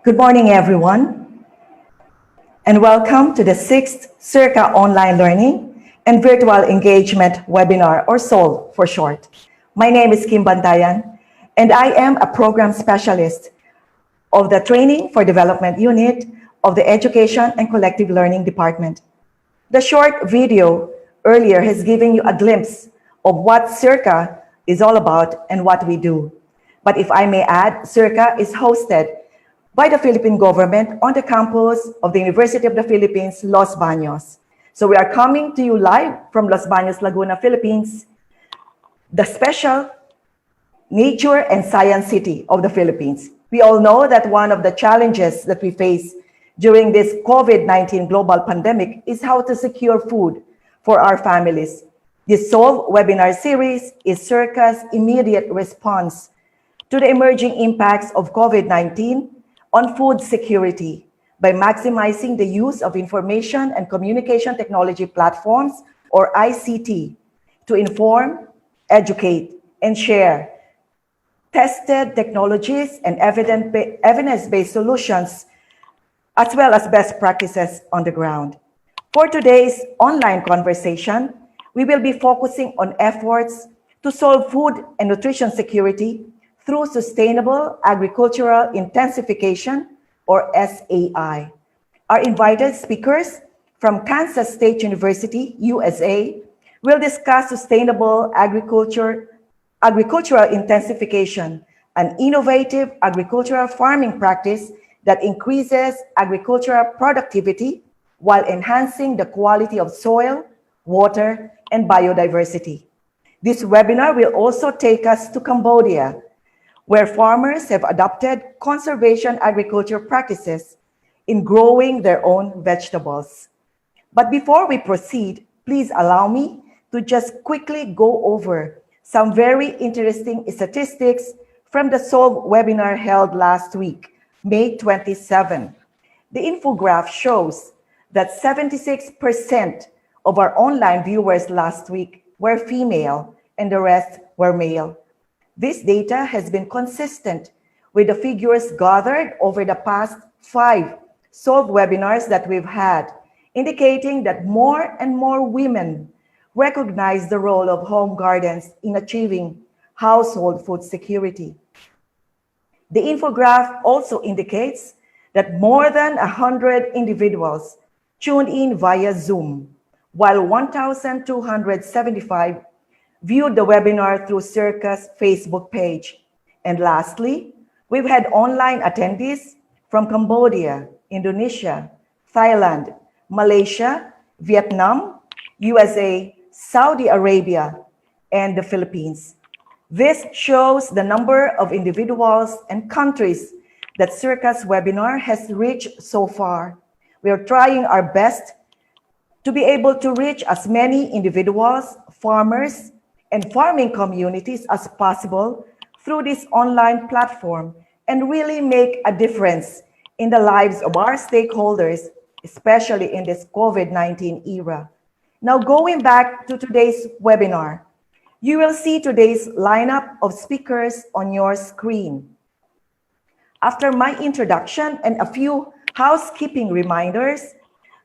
Good morning, everyone, and welcome to the 6th SEARCA Online Learning and Virtual Engagement Webinar, or SOL for short. My name is Kim Bantayan, and I am a Program Specialist of the Training for Development Unit of the Education and Collective Learning Department. The short video earlier has given you a glimpse of what SEARCA is all about and what we do. But if I may add, SEARCA is hosted by the Philippine government on the campus of the University of the Philippines, Los Baños. So we are coming to you live from Los Baños, Laguna, Philippines, the special nature and science city of the Philippines. We all know that one of the challenges that we face during this COVID-19 global pandemic is how to secure food for our families. This SOLVE webinar series is SEARCA's immediate response to the emerging impacts of COVID-19 on food security by maximizing the use of information and communication technology platforms, or ICT, to inform, educate, and share tested technologies and evidence-based solutions, as well as best practices on the ground. For today's online conversation, we will be focusing on efforts to solve food and nutrition security through Sustainable Agricultural Intensification, or SAI. Our invited speakers from Kansas State University, USA, will discuss Sustainable Agricultural Intensification, an innovative agricultural farming practice that increases agricultural productivity while enhancing the quality of soil, water, and biodiversity. This webinar will also take us to Cambodia, where farmers have adopted conservation agriculture practices in growing their own vegetables. But before we proceed, please allow me to just quickly go over some very interesting statistics from the SOLVE webinar held last week, May 27. The infograph shows that 76% of our online viewers last week were female and the rest were male. This data has been consistent with the figures gathered over the past 5 SOLVE webinars that we've had, indicating that more and more women recognize the role of home gardens in achieving household food security. The infograph also indicates that more than 100 individuals tuned in via Zoom, while 1,275 viewed the webinar through SEARCA's Facebook page. And lastly, we've had online attendees from Cambodia, Indonesia, Thailand, Malaysia, Vietnam, USA, Saudi Arabia, and the Philippines. This shows the number of individuals and countries that SEARCA's webinar has reached so far. We are trying our best to be able to reach as many individuals, farmers, and farming communities as possible through this online platform and really make a difference in the lives of our stakeholders, especially in this COVID-19 era. Now, going back to today's webinar, you will see today's lineup of speakers on your screen. After my introduction and a few housekeeping reminders,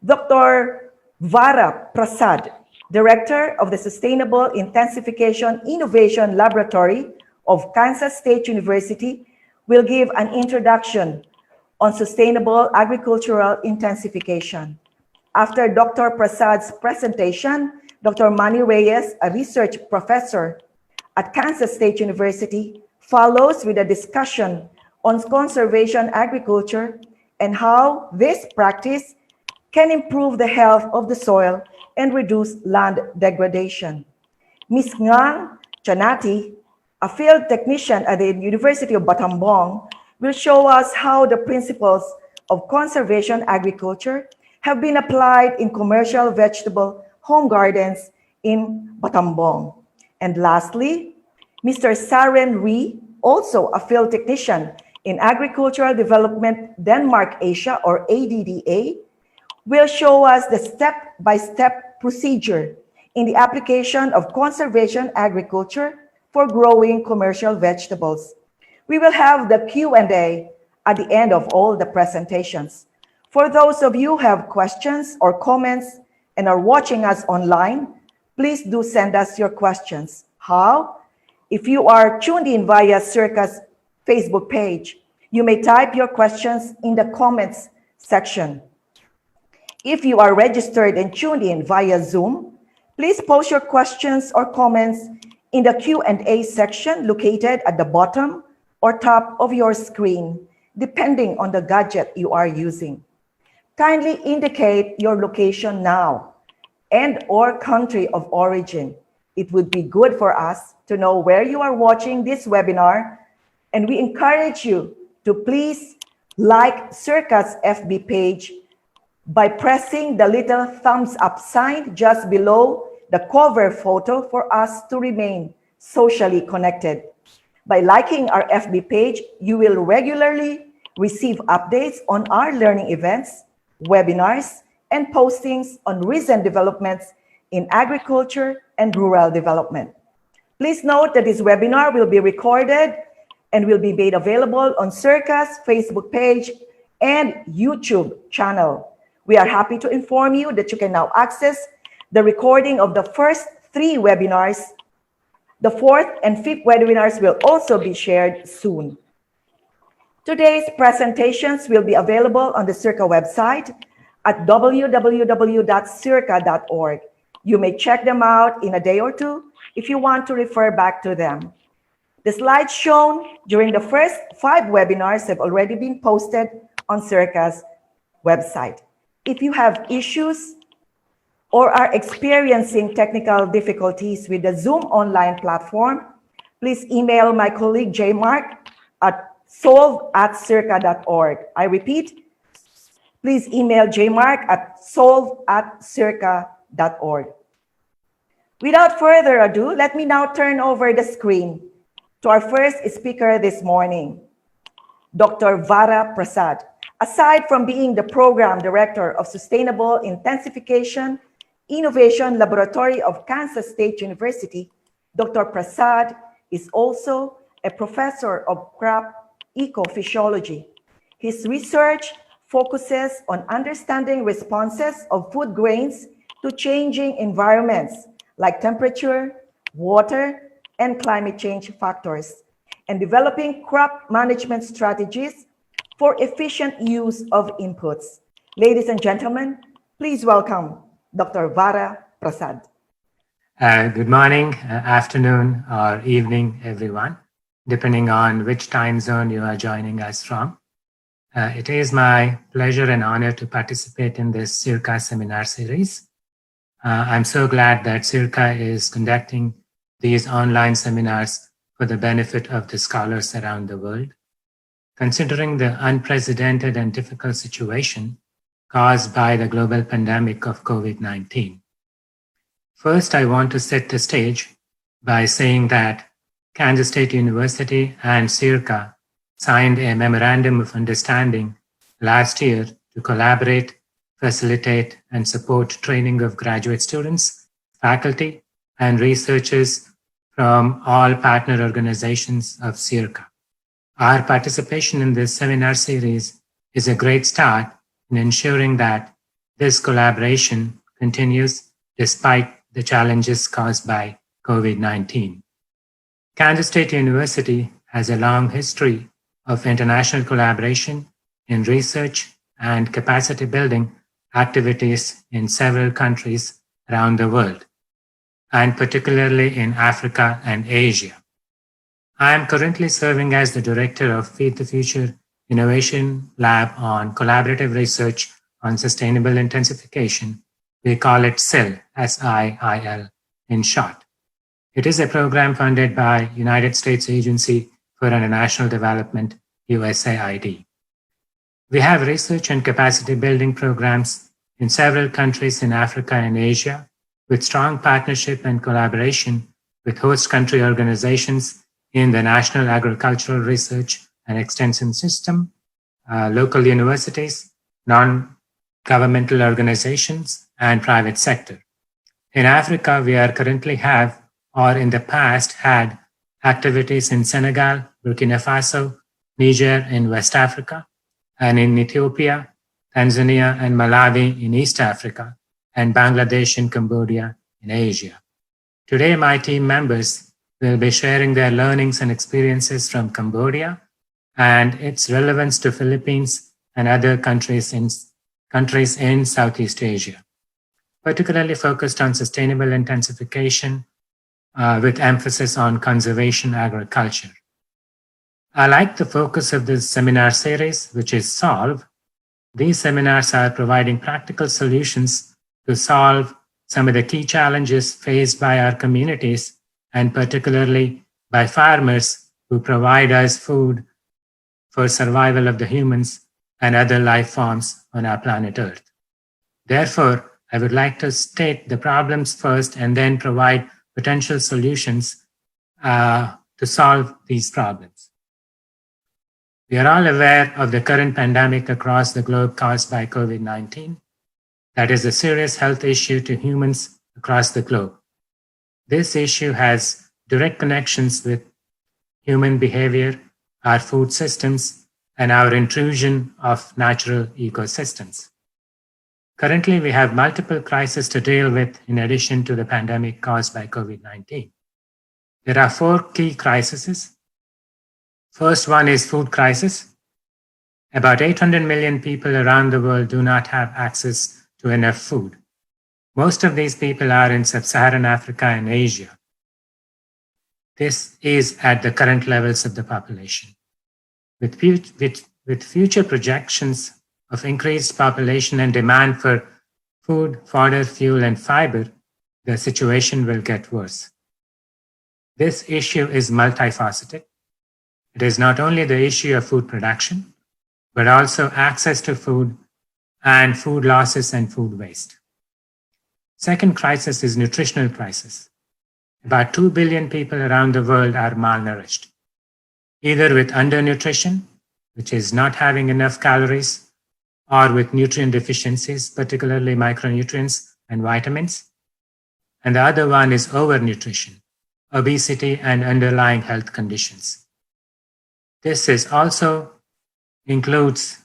Dr. Vara Prasad, Director of the Sustainable Intensification Innovation Laboratory of Kansas State University, will give an introduction on Sustainable Agricultural Intensification. After Dr. Prasad's presentation, Dr. Manny Reyes, a research professor at Kansas State University, follows with a discussion on conservation agriculture and how this practice can improve the health of the soil and reduce land degradation. Ms. Ngang Channaty, a field technician at the University of Battambang, will show us how the principles of conservation agriculture have been applied in commercial vegetable home gardens in Battambang. And lastly, Mr. Saren Ry, also a field technician in Agricultural Development Denmark Asia, or ADDA, will show us the step-by-step procedure in the application of conservation agriculture for growing commercial vegetables. We will have the Q&A at the end of all the presentations. For those of you who have questions or comments and are watching us online, please do send us your questions. How? If you are tuned in via SEARCA's Facebook page, you may type your questions in the comments section. If you are registered and tuned in via Zoom, please post your questions or comments in the Q&A section located at the bottom or top of your screen, depending on the gadget you are using. Kindly indicate your location now and/or country of origin. It would be good for us to know where you are watching this webinar, and we encourage you to please like SEARCA's FB page by pressing the little thumbs up sign just below the cover photo for us to remain socially connected. By liking our FB page, you will regularly receive updates on our learning events, webinars, and postings on recent developments in agriculture and rural development. Please note that this webinar will be recorded and will be made available on SEARCA's Facebook page and YouTube channel. We are happy to inform you that you can now access the recording of the first 3 webinars. The 4th and 5th webinars will also be shared soon. Today's presentations will be available on the SEARCA website at www.searca.org. You may check them out in a day or two if you want to refer back to them. The slides shown during the first 5 webinars have already been posted on SEARCA's website. If you have issues or are experiencing technical difficulties with the Zoom online platform, please email my colleague Jmark at solve@searca.org. I repeat, please email Jmark at solve@searca.org. Without further ado, let me now turn over the screen to our first speaker this morning, Dr. Vara Prasad. Aside from being the Program Director of Sustainable Intensification Innovation Laboratory of Kansas State University, Dr. Prasad is also a professor of crop ecophysiology. His research focuses on understanding responses of food grains to changing environments like temperature, water, and climate change factors, and developing crop management strategies for efficient use of inputs. Ladies and gentlemen, please welcome Dr. Vara Prasad. Good morning, afternoon, or evening, everyone, depending on which time zone you are joining us from. It is my pleasure and honor to participate in this SEARCA seminar series. I'm so glad that SEARCA is conducting these online seminars for the benefit of the scholars around the world. Considering the unprecedented and difficult situation caused by the global pandemic of COVID-19. First, I want to set the stage by saying that Kansas State University and SEARCA signed a memorandum of understanding last year to collaborate, facilitate, and support training of graduate students, faculty, and researchers from all partner organizations of SEARCA. Our participation in this seminar series is a great start in ensuring that this collaboration continues despite the challenges caused by COVID-19. Kansas State University has a long history of international collaboration in research and capacity building activities in several countries around the world, and particularly in Africa and Asia. I am currently serving as the director of Feed the Future Innovation Lab on collaborative research on sustainable intensification. We call it SIL, S-I-I-L in short. It is a program funded by United States Agency for International Development, USAID. We have research and capacity building programs in several countries in Africa and Asia, with strong partnership and collaboration with host country organizations in the National Agricultural Research and Extension System, local universities, non-governmental organizations, and private sector. In Africa, we are currently have, or in the past had, activities in Senegal, Burkina Faso, Niger in West Africa, and in Ethiopia, Tanzania, and Malawi in East Africa, and Bangladesh and Cambodia in Asia. Today, my team members will be sharing their learnings and experiences from Cambodia and its relevance to Philippines and other countries in Southeast Asia, particularly focused on sustainable intensification with emphasis on conservation agriculture. I like the focus of this seminar series, which is Solve. These seminars are providing practical solutions to solve some of the key challenges faced by our communities, and particularly by farmers who provide us food for survival of the humans and other life forms on our planet Earth. Therefore, I would like to state the problems first and then provide potential solutions to solve these problems. We are all aware of the current pandemic across the globe caused by COVID-19. That is a serious health issue to humans across the globe. This issue has direct connections with human behavior, our food systems, and our intrusion of natural ecosystems. Currently, we have multiple crises to deal with in addition to the pandemic caused by COVID-19. There are 4 key crises. First one is food crisis. About 800 million people around the world do not have access to enough food. Most of these people are in sub-Saharan Africa and Asia. This is at the current levels of the population. With future projections of increased population and demand for food, fodder, fuel, and fiber, the situation will get worse. This issue is multifaceted. It is not only the issue of food production, but also access to food and food losses and food waste. Second crisis is nutritional crisis. About 2 billion people around the world are malnourished, either with undernutrition, which is not having enough calories, or with nutrient deficiencies, particularly micronutrients and vitamins. And the other one is overnutrition, obesity, and underlying health conditions. This is also includes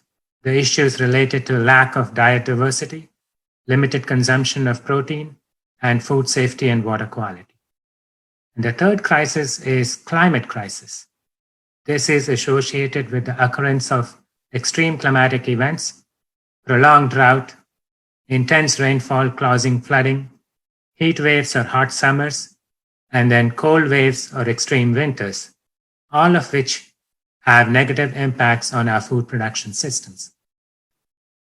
the issues related to lack of diet diversity, limited consumption of protein, and food safety and water quality. And the third crisis is climate crisis. This is associated with the occurrence of extreme climatic events, prolonged drought, intense rainfall causing flooding, heat waves or hot summers, and then cold waves or extreme winters, all of which have negative impacts on our food production systems.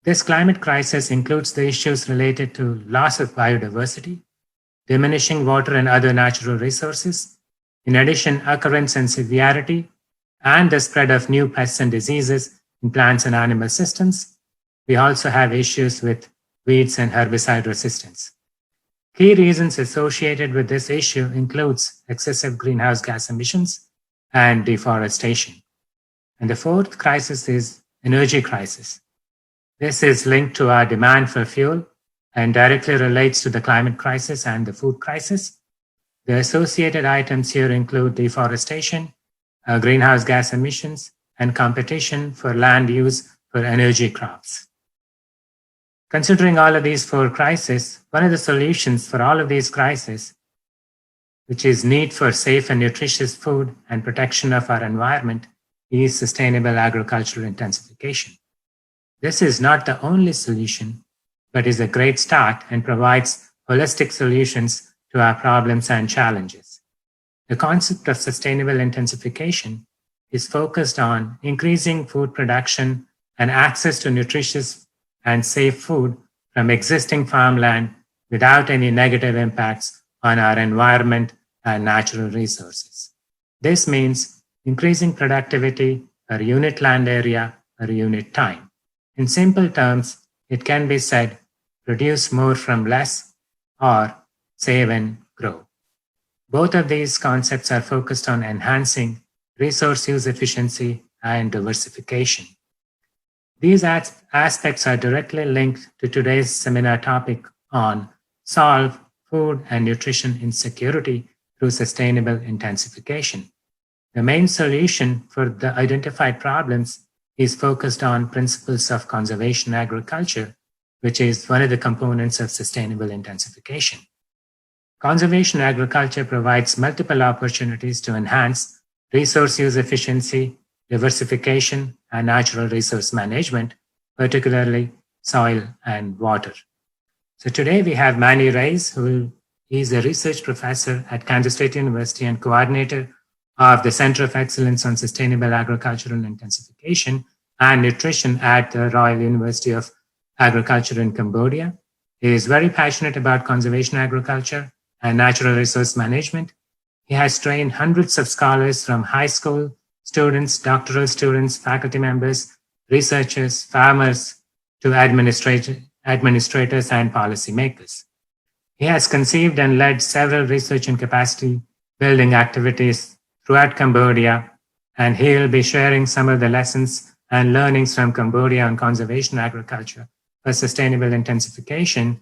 This climate crisis includes the issues related to loss of biodiversity, diminishing water and other natural resources, in addition, occurrence and severity, and the spread of new pests and diseases in plants and animal systems. We also have issues with weeds and herbicide resistance. Key reasons associated with this issue includes excessive greenhouse gas emissions and deforestation. And the fourth crisis is energy crisis. This is linked to our demand for fuel and directly relates to the climate crisis and the food crisis. The associated items here include deforestation, greenhouse gas emissions, and competition for land use for energy crops. Considering all of these 4 crises, one of the solutions for all of these crises, which is need for safe and nutritious food and protection of our environment, is sustainable agricultural intensification. This is not the only solution, but is a great start and provides holistic solutions to our problems and challenges. The concept of sustainable intensification is focused on increasing food production and access to nutritious and safe food from existing farmland without any negative impacts on our environment and natural resources. This means increasing productivity per unit land area per unit time. In simple terms, it can be said, produce more from less or save and grow. Both of these concepts are focused on enhancing resource use efficiency and diversification. These aspects are directly linked to today's seminar topic on Solve Food and Nutrition Insecurity through Sustainable Intensification. The main solution for the identified problems is focused on principles of conservation agriculture, which is one of the components of sustainable intensification. Conservation agriculture provides multiple opportunities to enhance resource use efficiency, diversification, and natural resource management, particularly soil and water. So today we have Manny Reyes, who is a research professor at Kansas State University and coordinator of the Center of Excellence on Sustainable Agricultural Intensification and Nutrition at the Royal University of Agriculture in Cambodia. He is very passionate about conservation agriculture and natural resource management. He has trained hundreds of scholars from high school students, doctoral students, faculty members, researchers, farmers, to administrators and policymakers. He has conceived and led several research and capacity building activities throughout Cambodia, and he will be sharing some of the lessons and learnings from Cambodia on conservation agriculture for sustainable intensification.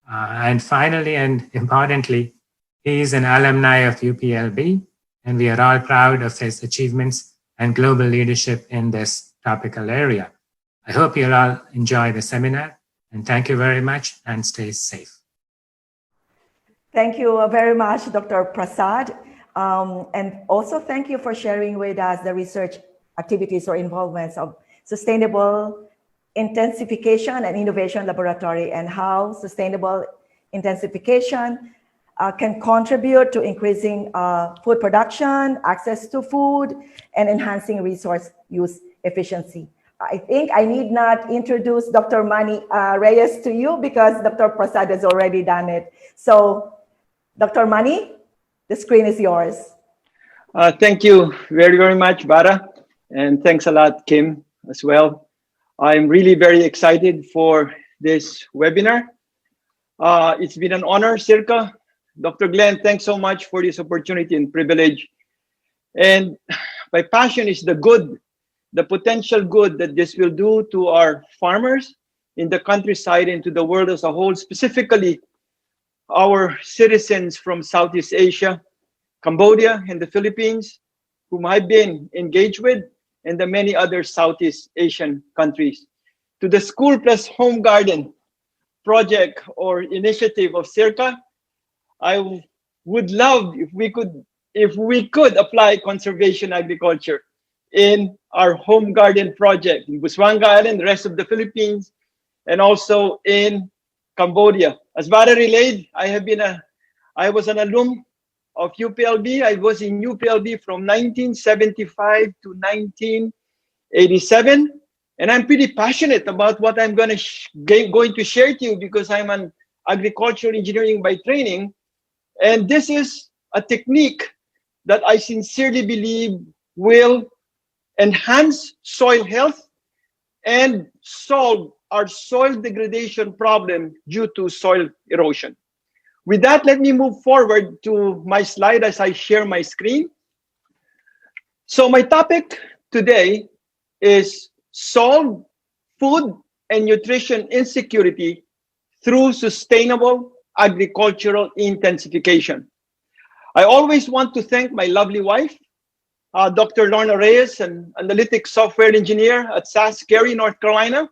And finally, and importantly, he is an alumni of UPLB, and we are all proud of his achievements and global leadership in this topical area. I hope you'll all enjoy the seminar, and thank you very much, and stay safe. Thank you very much, Dr. Prasad. And also thank you for sharing with us the research activities or involvements of Sustainable Intensification and Innovation Laboratory, and how sustainable intensification can contribute to increasing food production, access to food, and enhancing resource use efficiency. I think I need not introduce Dr. Manny Reyes to you because Dr. Prasad has already done it. So, Dr. Manny, the screen is yours. Thank you very, very much, Vara. And thanks a lot, Kim, as well. I'm really very excited for this webinar. It's been an honor, SEARCA. Dr. Glenn, thanks so much for this opportunity and privilege. And my passion is the good, the potential good that this will do to our farmers in the countryside and to the world as a whole, specifically our citizens from Southeast Asia, Cambodia, and the Philippines, whom I've been engaged with, and the many other Southeast Asian countries. To the School Plus Home Garden project or initiative of SEARCA, I would love if we could apply conservation agriculture in our home garden project in Busuanga Island, the rest of the Philippines, and also in Cambodia. As Vara relayed, I was an alum of UPLB. I was in UPLB from 1975 to 1987. And I'm pretty passionate about what I'm going to share to you because I'm an agricultural engineering by training. And this is a technique that I sincerely believe will enhance soil health and solve our soil degradation problem due to soil erosion. With that, let me move forward to my slide as I share my screen. So my topic today is solve food and nutrition insecurity through sustainable agricultural intensification. I always want to thank my lovely wife, Dr. Lorna Reyes, an analytics software engineer at SAS Cary, North Carolina,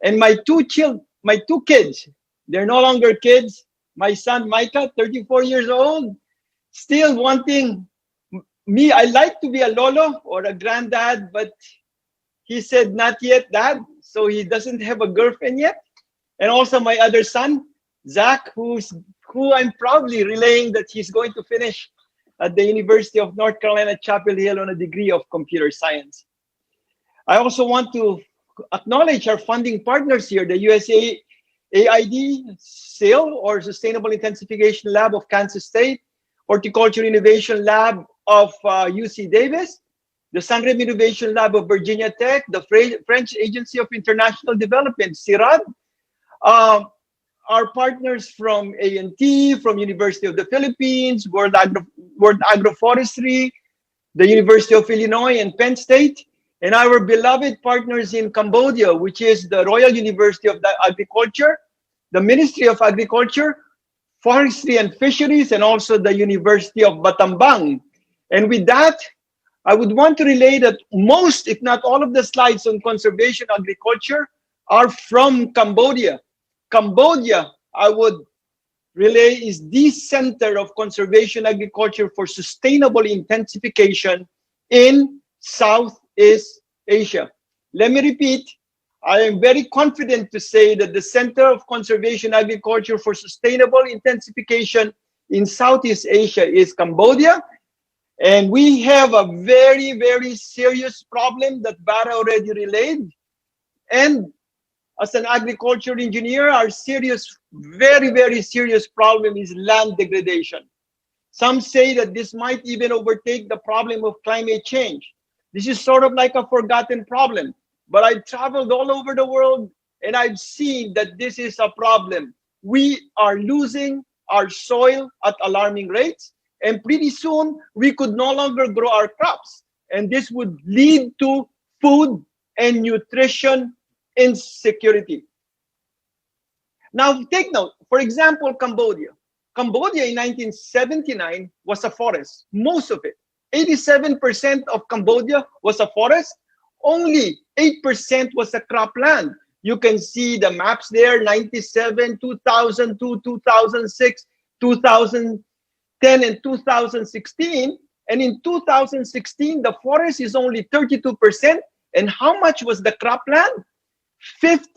and my two kids. They're no longer kids. My son, Micah, 34 years old, still wanting me. I like to be a lolo or a granddad, but he said, not yet, Dad. So he doesn't have a girlfriend yet. And also my other son, Zach, who I'm proudly relaying that he's going to finish at the University of North Carolina, Chapel Hill on a degree of computer science. I also want to acknowledge our funding partners here, the USAID SIL, or Sustainable Intensification Lab of Kansas State, Horticulture Innovation Lab of UC Davis, the Sanrem Innovation Lab of Virginia Tech, the French Agency of International Development, CIRAD, our partners from A&T, from University of the Philippines, World Agroforestry, the University of Illinois and Penn State, and our beloved partners in Cambodia, which is the Royal University of Agriculture, the Ministry of Agriculture, Forestry and Fisheries, and also the University of Battambang. And with that, I would want to relay that most, if not all of the slides on conservation agriculture are from Cambodia. Cambodia, I would relay, is the center of conservation agriculture for sustainable intensification in Southeast Asia. Let me repeat, I am very confident to say that the center of conservation agriculture for sustainable intensification in Southeast Asia is Cambodia. And we have a very, very serious problem that Vara already relayed. And as an agriculture engineer, our serious, very, very serious problem is land degradation. Some say that this might even overtake the problem of climate change. This is sort of like a forgotten problem. But I've traveled all over the world and I've seen that this is a problem. We are losing our soil at alarming rates, and pretty soon we could no longer grow our crops. And this would lead to food and nutrition insecurity. Now take note, for example, Cambodia. Cambodia in 1979 was a forest, most of it. 87% of Cambodia was a forest. Only 8% was a cropland. You can see the maps there, 97, 2002, 2006, 2010, and 2016. And in 2016, the forest is only 32%. And how much was the cropland? 51%.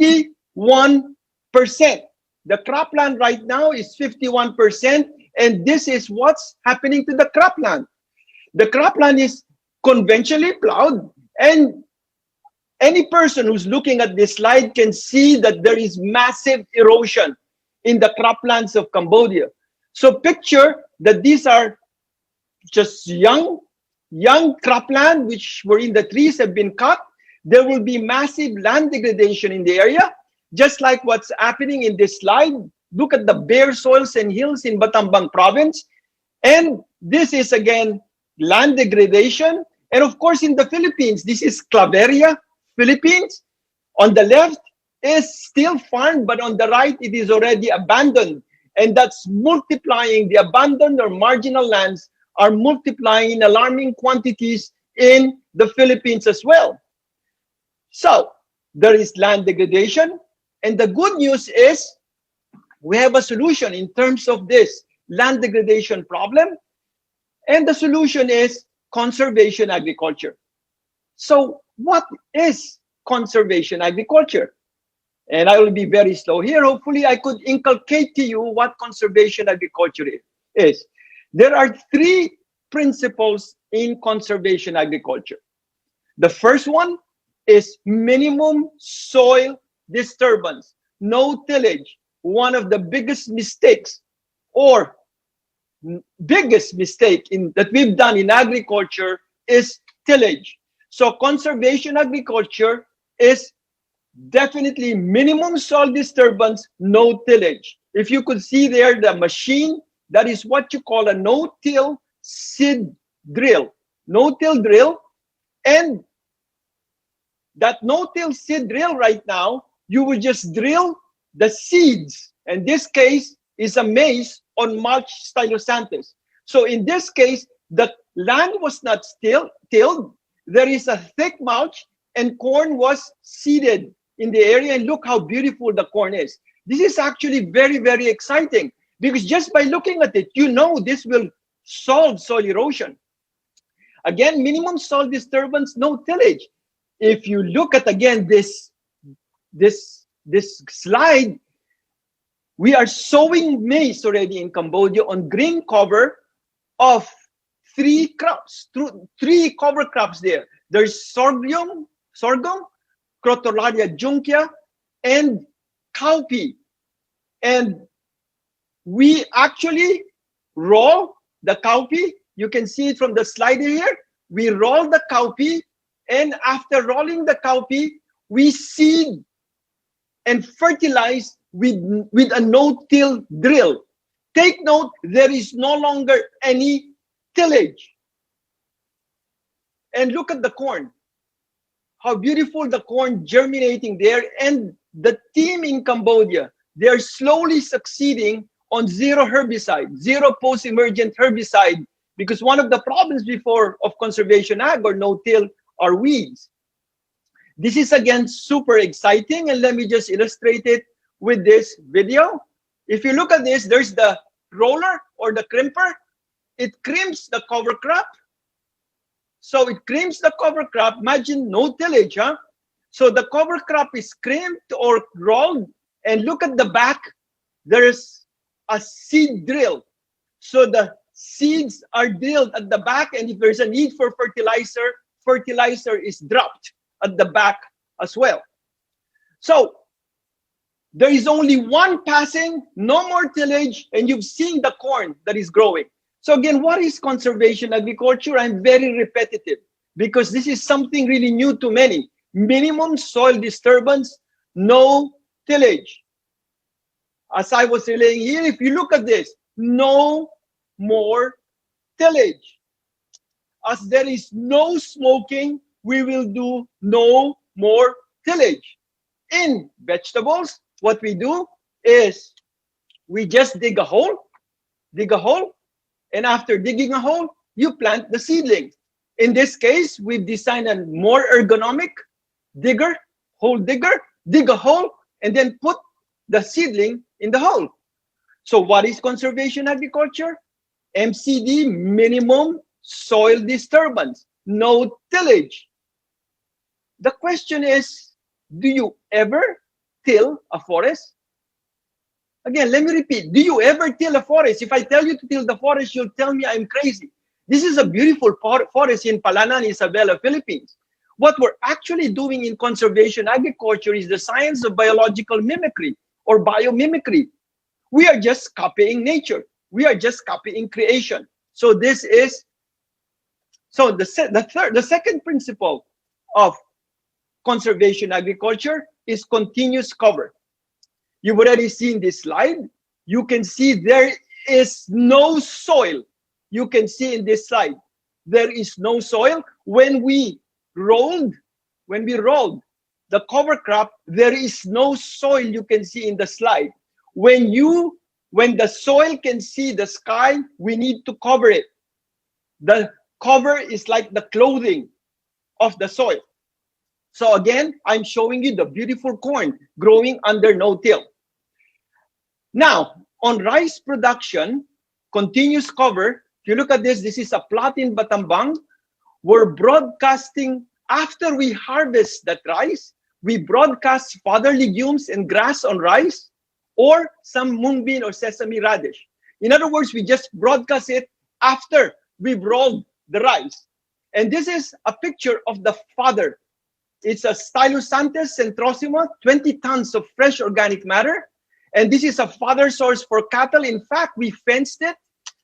The cropland right now is 51%. And this is what's happening to the cropland. The cropland is conventionally plowed, and any person who's looking at this slide can see that there is massive erosion in the croplands of Cambodia. So picture that these are just young cropland which were in the trees, have been cut. There will be massive land degradation in the area, just like what's happening in this slide. Look at the bare soils and hills in Battambang province. And this is again land degradation. And of course in the Philippines, this is Claveria, Philippines. On the left is still farmed, but on the right it is already abandoned. And that's multiplying. The abandoned or marginal lands are multiplying in alarming quantities in the Philippines as well. So there is land degradation. And the good news is we have a solution in terms of this land degradation problem. And the solution is conservation agriculture. So what is conservation agriculture? And I will be very slow here. Hopefully I could inculcate to you what conservation agriculture is. There are three principles in conservation agriculture. The first one is minimum soil disturbance, no tillage. One of the biggest mistakes or biggest mistake that we've done in agriculture is tillage. So conservation agriculture is definitely minimum soil disturbance, no tillage. If you could see there the machine, that is what you call a no-till seed drill. No-till drill. And that no-till seed drill right now, you will just drill the seeds. In this case is a maize on mulch stylosanthus. So in this case, the land was not tilled. There is a thick mulch and corn was seeded in the area. And look how beautiful the corn is. This is actually very, very exciting because just by looking at it, you know this will solve soil erosion. Again, minimum soil disturbance, no tillage. If you look at again this slide, we are sowing maize already in Cambodia on green cover of three crops, three cover crops there. There's sorghum, Crotalaria juncea, and cowpea. And we actually roll the cowpea. You can see it from the slide here. We roll the cowpea, and after rolling the cowpea, we seed and fertilize with a no-till drill. Take note, there is no longer any tillage. And look at the corn. How beautiful the corn germinating there. And the team in Cambodia, they're slowly succeeding on zero herbicide, zero post-emergent herbicide Because one of the problems before of conservation ag or no-till are weeds. This is again super exciting, and let me just illustrate it with this video. If you look at this, there's the roller or the crimper. It crimps the cover crop. So it crimps the cover crop. Imagine no tillage, huh? So the cover crop is crimped or rolled, and look at the back. There's a seed drill. So the seeds are drilled at the back, and if there's a need for fertilizer, fertilizer is dropped at the back as well. So there is only one passing, no more tillage, and you've seen the corn that is growing. So again, what is conservation agriculture? I'm very repetitive because this is something really new to many. Minimum soil disturbance, no tillage. As I was relaying here, if you look at this, no more tillage. As there is no smoking, we will do no more tillage. In vegetables, what we do is we just dig a hole, and after digging a hole, you plant the seedling. In this case, we've designed a more ergonomic digger, hole digger, dig a hole, and then put the seedling in the hole. So what is conservation agriculture? MCD, minimum soil disturbance, no tillage. The question is, do you ever till a forest? Again, let me repeat. Do you ever till a forest? If I tell you to till the forest, you'll tell me I'm crazy. This is a beautiful forest in Palanan, Isabela, Philippines. What we're actually doing in conservation agriculture is the science of biological mimicry or biomimicry. We are just copying nature. We are just copying creation. So this is, so the second principle of conservation agriculture is continuous cover. You've already seen this slide. You can see there is no soil. You can see in this slide, there is no soil. When we rolled the cover crop, there is no soil you can see in the slide. When the soil can see the sky, we need to cover it. The cover is like the clothing of the soil. So again, I'm showing you the beautiful corn growing under no-till. Now, on rice production, continuous cover, if you look at this, this is a plot in Battambang. We're broadcasting, after we harvest that rice, we broadcast fodder legumes and grass on rice, or some mung bean or sesame radish. In other words, we just broadcast it after we've rolled the rice. And this is a picture of the fodder. It's a Stylosantes centrosima, 20 tons of fresh organic matter. And this is a fodder source for cattle. In fact, we fenced it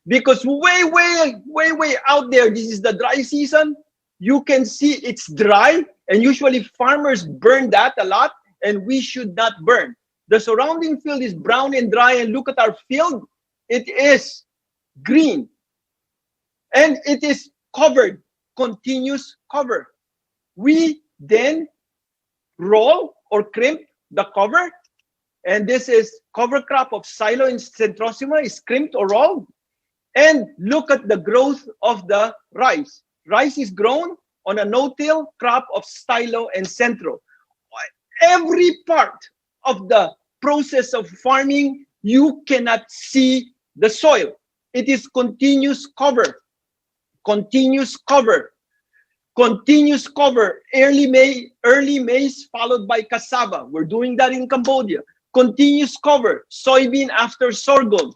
because way out there, this is the dry season. You can see it's dry, and usually farmers burn that a lot, and we should not burn. The surrounding field is brown and dry, and look at our field. It is green, and it is covered, continuous cover. We then roll or crimp the cover, and this is cover crop of silo and centrosima is crimped or rolled. And look at the growth of the rice. Rice is grown on a no-till crop of stylo and centro. Every part of the process of farming, you cannot see the soil. It is continuous cover, continuous cover, continuous cover. Early maize followed by cassava. We're doing that in Cambodia. Continuous cover, soybean after sorghum.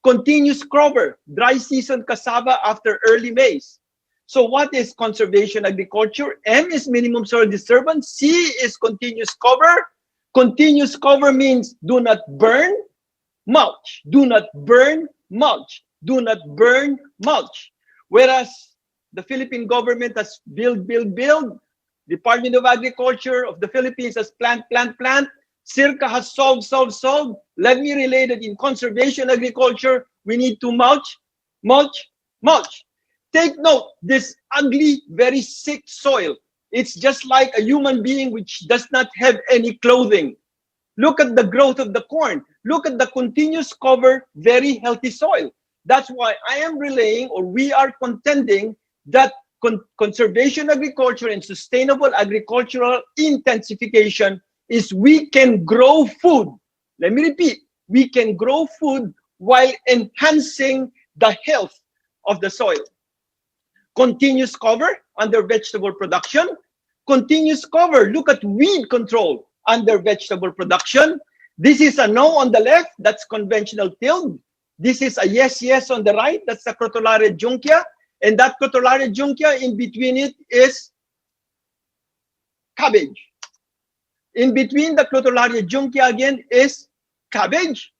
Continuous cover, dry season cassava after early maize. So what is conservation agriculture? M is minimum soil disturbance. C is continuous cover. Continuous cover means do not burn, mulch. Do not burn, mulch. Do not burn, mulch. Whereas the Philippine government has build. Department of Agriculture of the Philippines has plant. SEARCA has solved. Let me relate it. In conservation agriculture, we need to mulch. Take note, this ugly, very sick soil. It's just like a human being which does not have any clothing. Look at the growth of the corn. Look at the continuous cover, very healthy soil. That's why I am relaying, or we are contending, that conservation agriculture and sustainable agricultural intensification is we can grow food. Let me repeat, we can grow food while enhancing the health of the soil. Continuous cover under vegetable production. Continuous cover, look at weed control under vegetable production. This is a no on the left, that's conventional tilled. This is a yes on the right, that's the Crotalaria junkia. And that Crotalaria junkia, in between it is cabbage. In between the Crotalaria junkia again is cabbage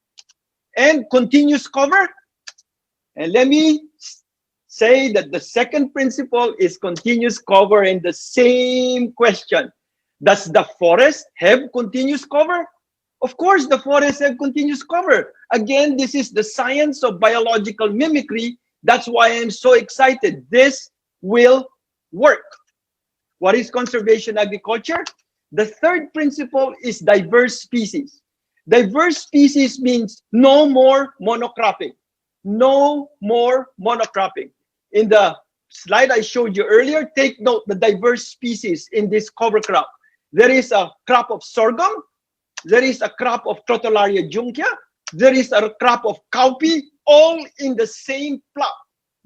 and continuous cover. And let me say that the second principle is continuous cover in the same question. Does the forest have continuous cover? Of course, the forests have continuous cover. Again, this is the science of biological mimicry. That's why I'm so excited. This will work. What is conservation agriculture? The third principle is diverse species. Diverse species means no more monocropping. No more monocropping. In the slide I showed you earlier, take note the diverse species in this cover crop. There is a crop of sorghum. There is a crop of Crotalaria junkia. There is a crop of cowpea, all in the same plot.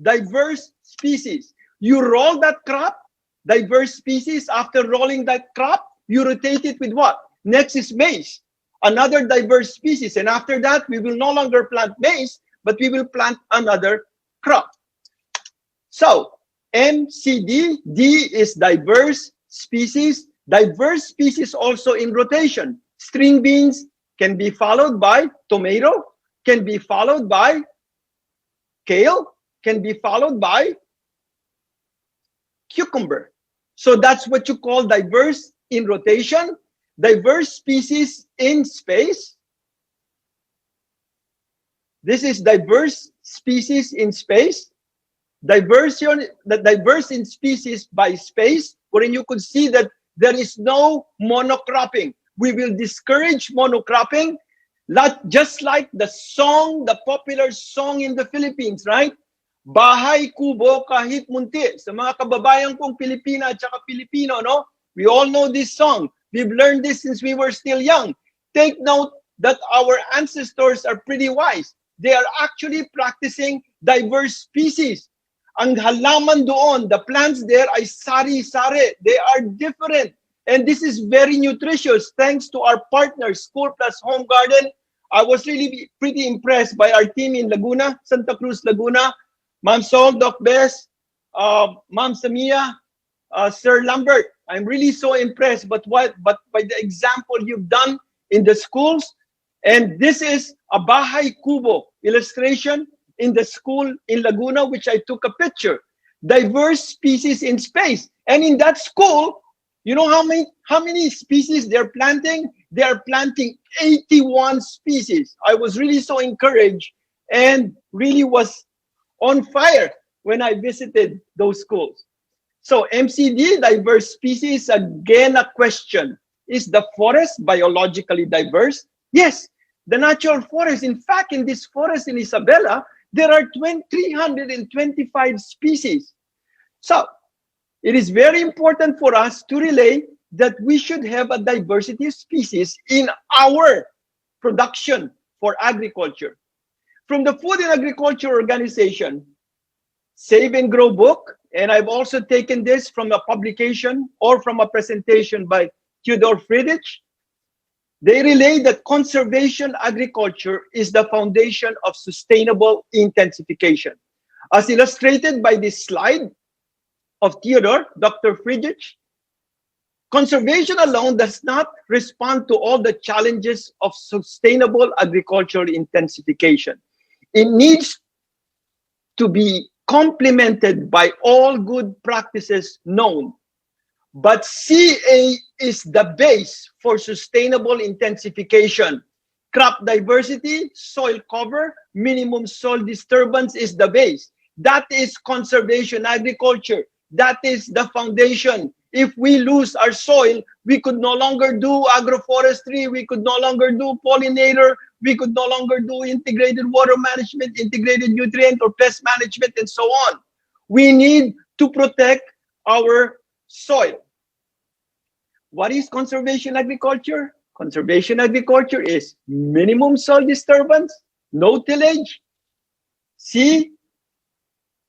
Diverse species. You roll that crop, diverse species. After rolling that crop, you rotate it with what? Next is maize, another diverse species. And after that, we will no longer plant maize, but we will plant another crop. So, MCD, D is diverse species. Diverse species also in rotation. String beans can be followed by tomato, can be followed by kale, can be followed by cucumber. So that's what you call diverse in rotation. Diverse species in space. This is diverse species in space. Diverse in species by space, wherein you could see that there is no monocropping. We will discourage monocropping, just like the song, the popular song in the Philippines, right? Bahay kubo kahit munti. Sa mga kababayan kong Pilipina at saka Pilipino, no? We all know this song. We've learned this since we were still young. Take note that our ancestors are pretty wise. They are actually practicing diverse species. Ang halaman doon, the plants there ay sari-sari. They are different. And this is very nutritious thanks to our partners, School Plus Home Garden. I was really pretty impressed by our team in Laguna, Santa Cruz, Laguna. Ma'am Sol, Doc Bess, Ma'am Samia, Sir Lambert. I'm really so impressed but by the example you've done in the schools. And this is a Bahay Kubo illustration in the school in Laguna, which I took a picture. Diverse species in space. And in that school, you know how many species they're planting? They are planting 81 species. I was really so encouraged and really was on fire when I visited those schools. So MCD, diverse species, again a question. Is the forest biologically diverse? Yes, the natural forest. In fact, in this forest in Isabela, there are 325 species. So, it is very important for us to relay that we should have a diversity of species in our production for agriculture. From the Food and Agriculture Organization, Save and Grow book, and I've also taken this from a publication or from a presentation by Theodore Friedrich. They relay that conservation agriculture is the foundation of sustainable intensification. As illustrated by this slide of Theodore, Dr. Friedrich, conservation alone does not respond to all the challenges of sustainable agricultural intensification. It needs to be complemented by all good practices known. But CA is the base for sustainable intensification. Crop diversity, soil cover, minimum soil disturbance is the base. That is conservation agriculture. That is the foundation. If we lose our soil, we could no longer do agroforestry, we could no longer do pollinator, we could no longer do integrated water management, integrated nutrient or pest management, and so on. We need to protect our soil. What is conservation agriculture? Conservation agriculture is minimum soil disturbance, no tillage, C,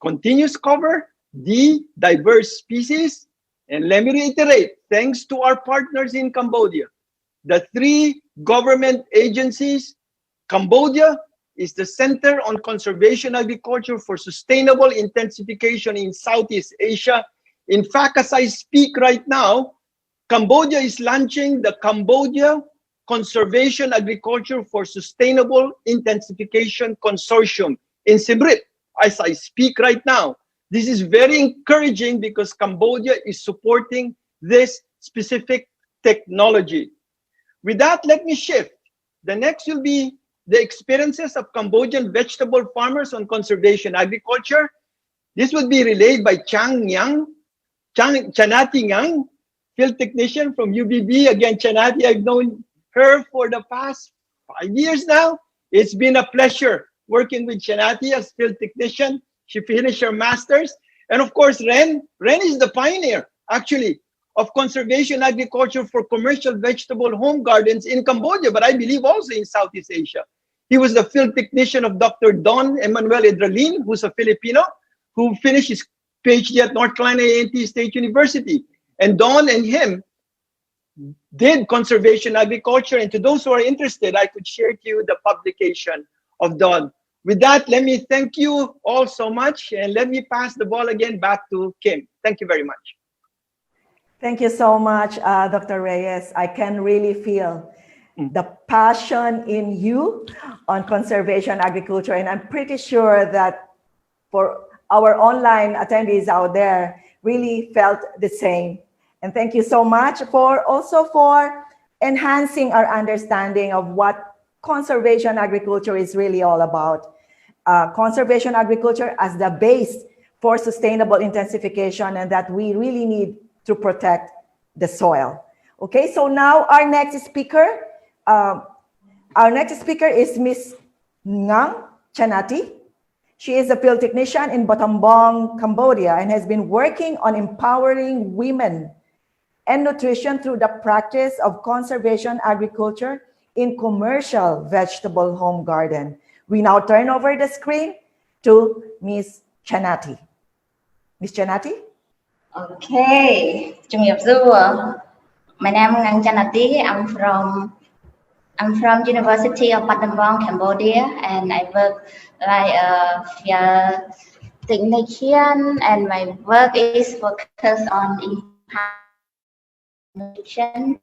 continuous cover, D, diverse species. And let me reiterate, thanks to our partners in Cambodia, the 3 government agencies, Cambodia is the Center on Conservation Agriculture for Sustainable Intensification in Southeast Asia. In fact, as I speak right now, Cambodia is launching the Cambodia Conservation Agriculture for Sustainable Intensification Consortium in Siem Reap as I speak right now. This is very encouraging because Cambodia is supporting this specific technology. With that, let me shift. The next will be the experiences of Cambodian vegetable farmers on conservation agriculture. This would be relayed by Ngang Channaty, field technician from UBB. Again, Channaty, I've known her for the past 5 years now. It's been a pleasure working with Channaty as field technician. She finished her master's. And of course, Ren is the pioneer, actually, of conservation agriculture for commercial vegetable home gardens in Cambodia, but I believe also in Southeast Asia. He was the field technician of Dr. Don Emmanuel Edralin, who's a Filipino, who finished his PhD at North Carolina A&T State University. And Don and him did conservation agriculture. And to those who are interested, I could share to you the publication of Don. With that, let me thank you all so much. And let me pass the ball again back to Kim. Thank you very much. Thank you so much, Dr. Reyes. I can really feel the passion in you on conservation agriculture. And I'm pretty sure that for our online attendees out there really felt the same. And thank you so much for enhancing our understanding of what conservation agriculture is really all about. Conservation agriculture as the base for sustainable intensification, and that we really need to protect the soil. Okay, so now our next speaker is Miss Ngang Channaty. She is a field technician in Battambang, Cambodia, and has been working on empowering women and nutrition through the practice of conservation agriculture in commercial vegetable home garden. We now turn over the screen to Miss Channaty. Miss Channaty? Okay, my name is Ngang Channaty. I'm from University of Battambang, Cambodia, and I work like a field technician, and my work is focused on nutrition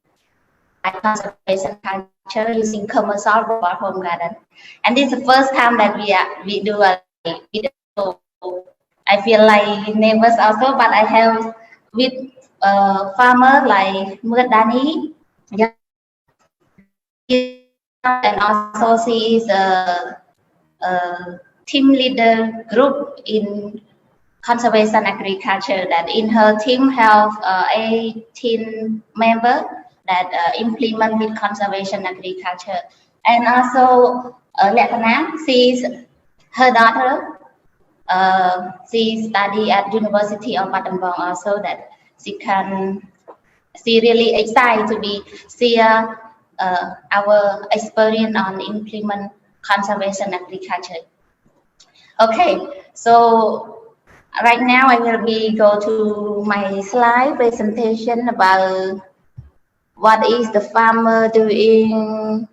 and conservation culture using commercial home garden. And this is the first time that we do a video. I feel like nervous also, but I have with farmer like Mudani, and also she is a team leader group in conservation agriculture. That in her team have 18 members that implement with conservation agriculture. And also Lepana, she's her daughter. She study at University of Battambang also, that she really excited to be share our experience on implement conservation agriculture. Okay, so right now I will go to my slide presentation about what is the farmer doing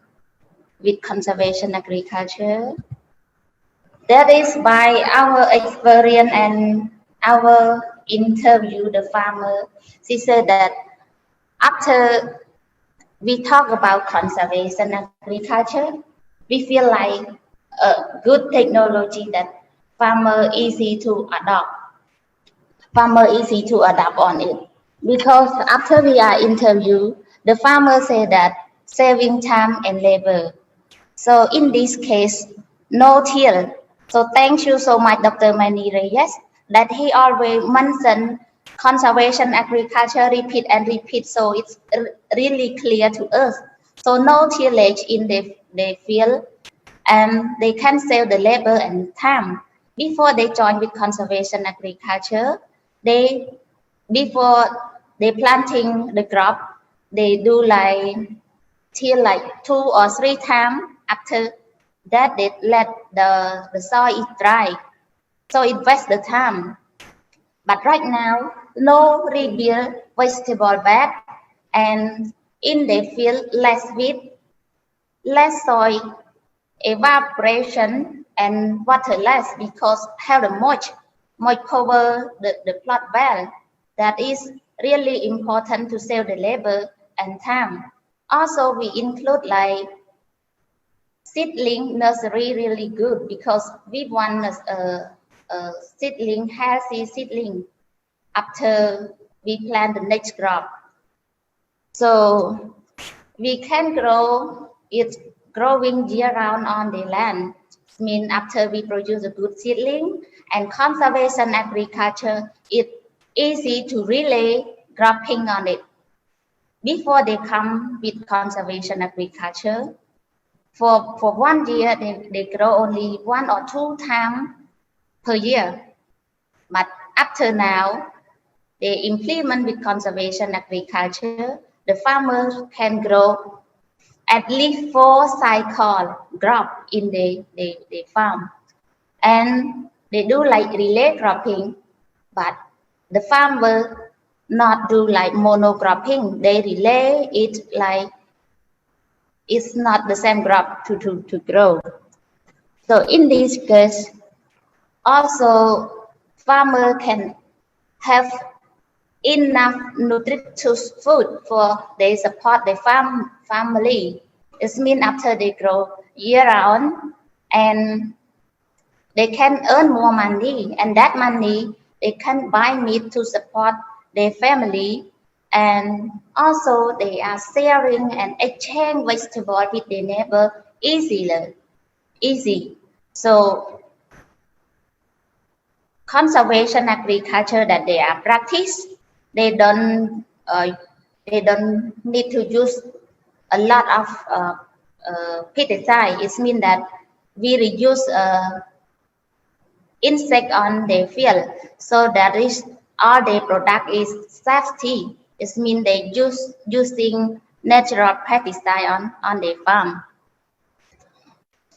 with conservation agriculture. That is by our experience and our interview the farmer. She said that after we talk about conservation agriculture, we feel like a good technology that farmer easy to adopt on it. Because after we are interviewed, the farmer said that saving time and labor. So in this case, no till. So thank you so much, Dr. Manny Reyes, that he always mentioned conservation agriculture repeat and repeat, so it's really clear to us. So no tillage in the field, and they can save the labor and time. Before they join with conservation agriculture, before they planting the crop, they do like till like 2 or 3 times. After that, they let the soil is dry, so it wastes the time. But right now, no rebuild vegetable bed, and in the field less wind, less soil evaporation, and water less because have the mulch cover the plot well. That is really important to save the labor and time. Also, we include like seedling nursery, really good, because we want a seedling, healthy seedling after we plant the next crop. So we can grow it growing year-round on the land. It means after we produce a good seedling, and conservation agriculture, it's easy to relay cropping on it. Before they come with conservation agriculture, for 1 year, they grow only 1 or 2 times per year. But after now, they implement with conservation agriculture, the farmers can grow at least 4 cycle crop in the farm. And they do like relay cropping, but the farmer not do like monocropping. They relay it like it's not the same crop to grow. So in this case, also farmer can have enough nutritious food for they support their family. It means after they grow year round, and they can earn more money, and that money they can buy meat to support their family, and also they are sharing and exchange vegetable with their neighbor easy. So conservation agriculture that they are practice, they don't need to use a lot of pesticide. It means that we reduce insect on the field, so that is all the product is safety. It means they using natural pesticide on the farm.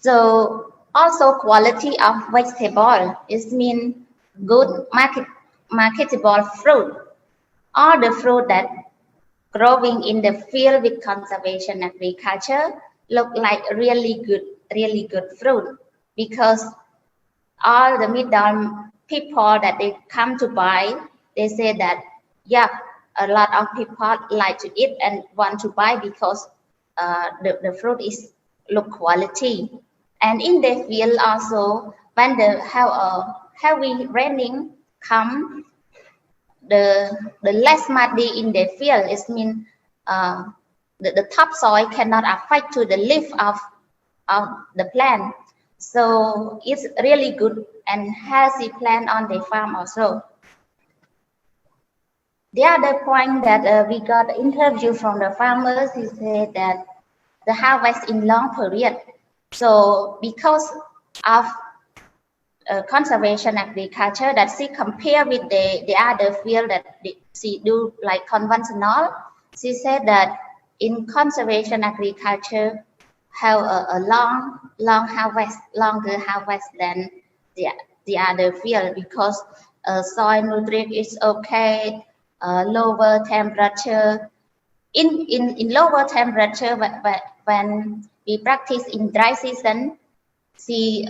So also quality of vegetable, it means good marketable fruit. All the fruit that growing in the field with conservation agriculture look like really good fruit, because all the middle people that they come to buy, they say that yeah, a lot of people like to eat and want to buy because the fruit is look quality. And in the field also, when the heavy raining come, the less muddy in the field, it means the topsoil cannot affect to the leaf of the plant. So it's really good and healthy plant on the farm also. The other point that we got interview from the farmers, he said that the harvest in long period. So because of conservation agriculture that she compare with the other field that she do like conventional, she said that in conservation agriculture have a long harvest, longer harvest than the other field, because soil nutrient is okay, lower temperature. In lower temperature, when we practice in dry season, she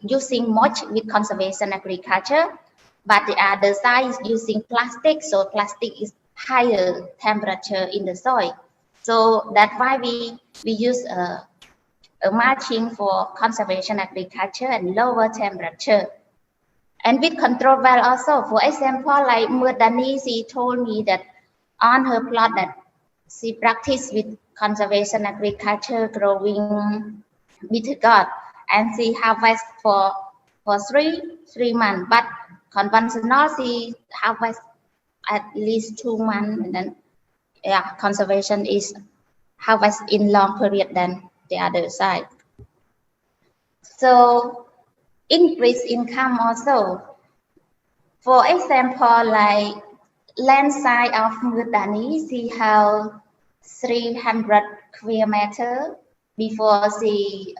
using mulch with conservation agriculture, but the other side is using plastic, so plastic is higher temperature in the soil. So that's why we use a mulching for conservation agriculture and lower temperature. And with control well also. For example, like Murdani, she told me that on her plot that she practiced with conservation agriculture growing bitter gourd, and she harvest for 3 months. But conventional she harvest at least 2 months, and then conservation is harvest in long period than the other side. So increase income also. For example, like land size of Mutani, she have 300 square meter. Before she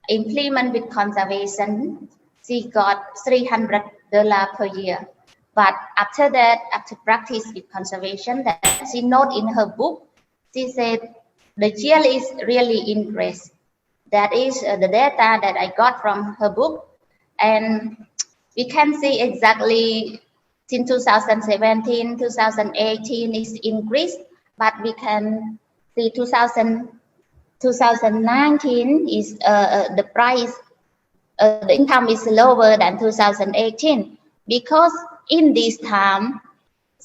implement with conservation, she got $300 per year. But after that, after practice with conservation, that she note in her book, she said the yield is really increased. That is the data that I got from her book, and we can see exactly since 2017, 2018 is increased, but we can see 2019 is the price, the income is lower than 2018 because in this time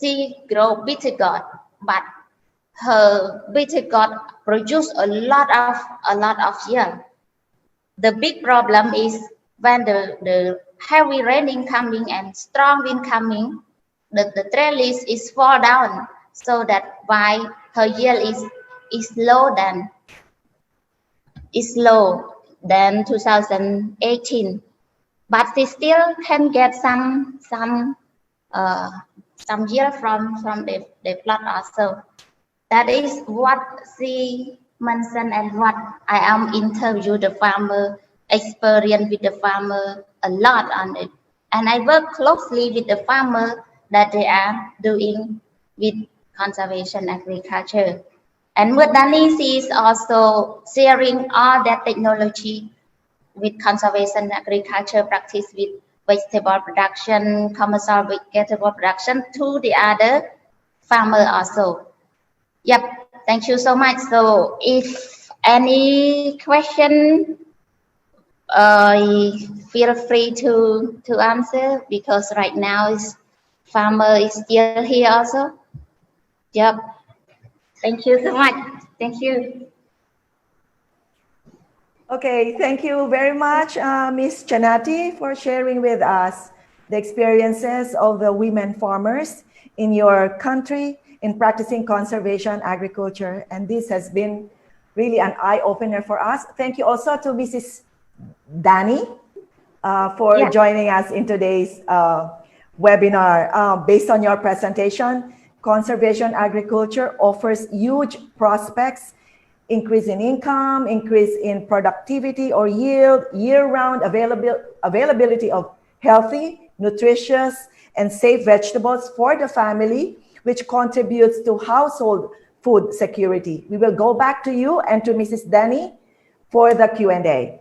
she grow bitter gourd, but her bitter gourd produce a lot of yield. The big problem is when the heavy raining coming and strong wind coming, the trellis is fall down, so that why her yield is low than 2018, but she still can get some yield from the plot also. That is what she mentioned, and what I am interview the farmer, experience with the farmer a lot on it, and I work closely with the farmer that they are doing with conservation agriculture. And Mutani, she is also sharing all that technology with conservation agriculture practice with vegetable production, commercial vegetable production to the other farmer also. Yep, thank you so much. So if any question, feel free to answer, because right now is farmer is still here also. Yep. Thank you so much. Thank you. Okay, thank you very much, Ms. Channaty, for sharing with us the experiences of the women farmers in your country in practicing conservation agriculture. And this has been really an eye-opener for us. Thank you also to Mrs. Danny for joining us in today's webinar. Based on your presentation, conservation agriculture offers huge prospects: increase in income, increase in productivity or yield, year-round availability of healthy, nutritious, and safe vegetables for the family, which contributes to household food security. We will go back to you and to Mrs. Danny for the Q&A.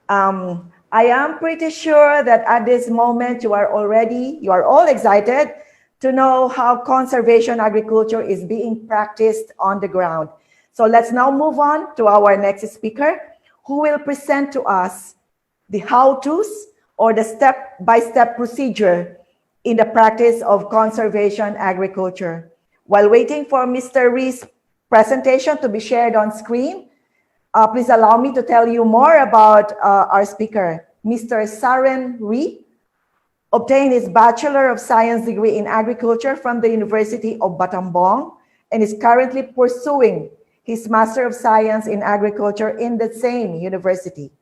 I am pretty sure that at this moment you are all excited to know how conservation agriculture is being practiced on the ground. So let's now move on to our next speaker, who will present to us the how-tos or the step-by-step procedure in the practice of conservation agriculture. While waiting for Mr. Ry's presentation to be shared on screen, please allow me to tell you more about our speaker. Mr. Saren Ry obtained his Bachelor of Science degree in Agriculture from the University of Battambang and is currently pursuing his Master of Science in Agriculture in the same university.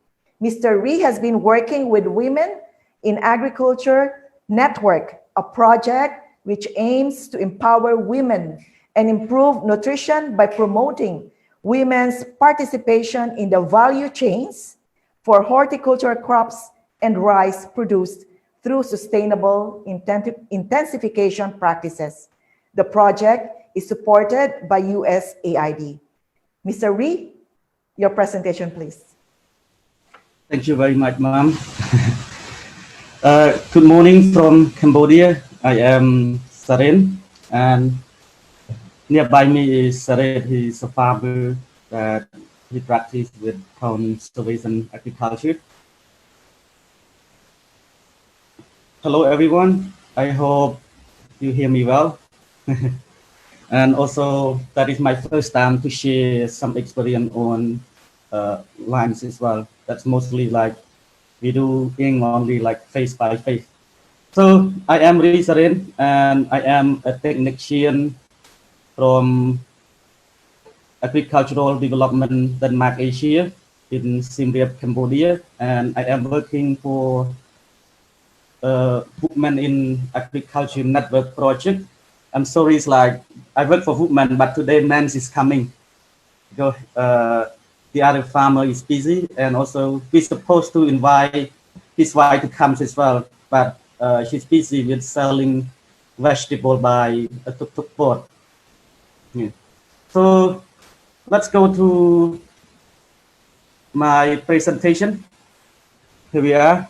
Mr. Ry has been working with Women in Agriculture Network, a project which aims to empower women and improve nutrition by promoting women's participation in the value chains for horticulture crops and rice produced through sustainable intensification practices. The project is supported by USAID. Mr. Ry, your presentation, please. Thank you very much, ma'am. Good morning from Cambodia. I am Saren, and nearby me is Saren. He's a farmer that he practices with conservation agriculture. Hello, everyone. I hope you hear me well. And also, that is my first time to share some experience on lines as well. That's mostly like we do in only like face by face. So I am Saren, and I am a technician from Agricultural Development Denmark Asia in Siem Reap, Cambodia, and I am working for Women in Agriculture Network project. I'm sorry, it's like I work for Women, but today Mans is coming because the other farmer is busy, and also we're supposed to invite his wife to come as well, but she's busy with selling vegetable by a tuk-tuk boat. Yeah. So let's go to my presentation. Here we are.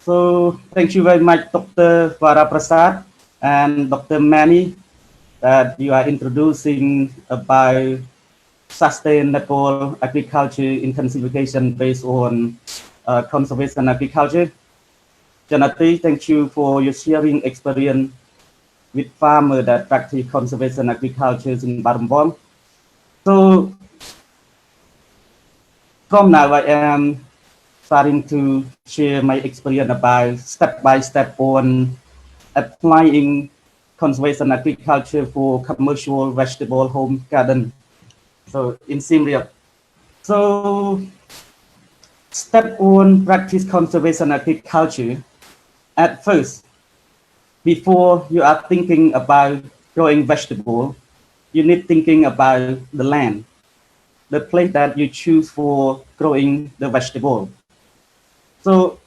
So thank you very much, Dr. Vara Prasad and Dr. Manny, that you are introducing about sustainable agriculture intensification based on conservation agriculture. Channaty, thank you for your sharing experience with farmers that practice conservation agriculture in Battambang. So from now, I am starting to share my experience about step-by-step on applying conservation agriculture for commercial vegetable home garden. So in Siem Reap. So step one, practice conservation agriculture. At first, before you are thinking about growing vegetable, you need thinking about the land, the place that you choose for growing the vegetable. So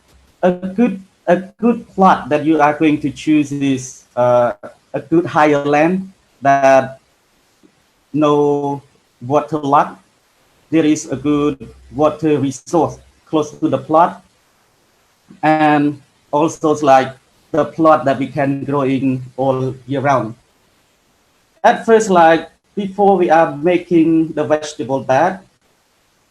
a good plot that you are going to choose is a good higher land that no water lot. There is a good water resource close to the plot, and also like the plot that we can grow in all year round. At first, like before we are making the vegetable bed,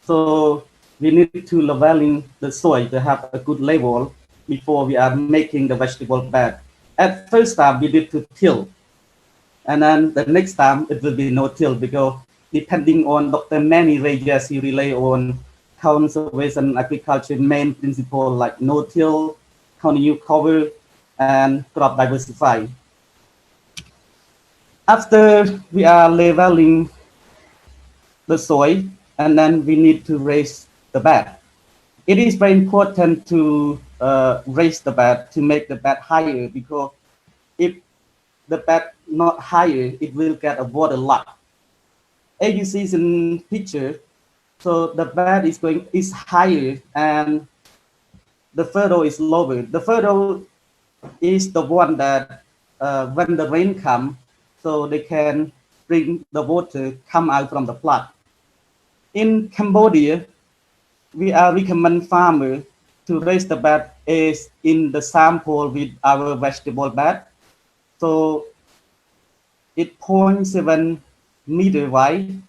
so we need to leveling the soil to have a good level before we are making the vegetable bed. At first time, we need to till, and then the next time it will be no till, because depending on Dr. Manny Reyes, he rely on conservation agriculture main principle like no till, continuous cover, and crop diversify. After we are leveling the soil, and then we need to raise the bed. It is very important to raise the bed to make the bed higher, because if the bed not higher, it will get a water lot. As you see in picture, so the bed is higher and the furrow is lower. The furrow is the one that when the rain comes, so they can bring the water come out from the plot. In Cambodia, we are recommend farmer to raise the bed is in the sample with our vegetable bed. So it's 0.7 meter wide,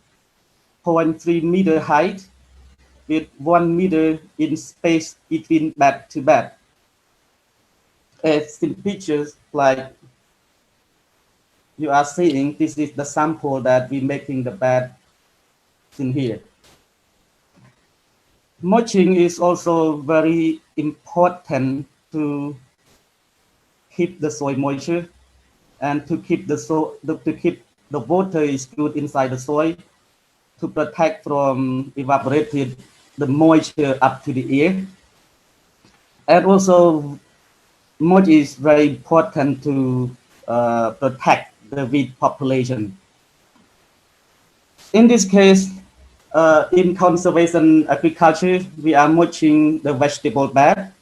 0.3 meter height, with 1 meter in space between bed to bed. As in pictures like you are seeing, this is the sample that we're making the bed in here. Mulching is also very important to keep the soil moisture and to keep the water is good inside the soil, to protect from evaporated the moisture up to the air. And also mulch is very important to protect the weed population. In this case, in conservation agriculture, we are mulching the vegetable bed,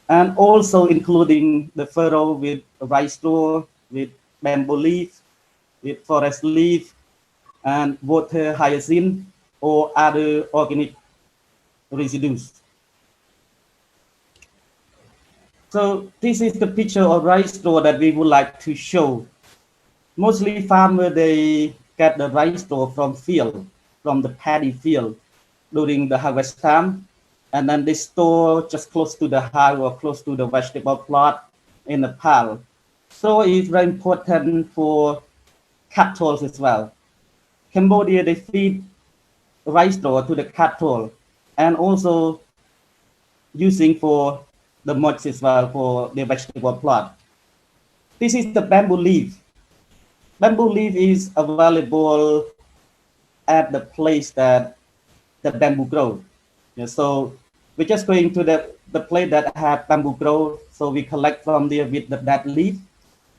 and also including the furrow with rice straw, with bamboo leaf, with forest leaf, and water hyacinth or other organic residues. So this is the picture of rice straw that we would like to show. Mostly farmers, they get the rice straw from field, from the paddy field during the harvest time, and then they store just close to the house or close to the vegetable plot in a pile. So it's very important for cattle as well. Cambodia, they feed rice straw to the cattle, and also using for the mulch as well for the vegetable plot. This is the bamboo leaf. Bamboo leaf is available at the place that the bamboo grows. Yeah, so we're just going to the place that have bamboo grow. So we collect from there with that leaf,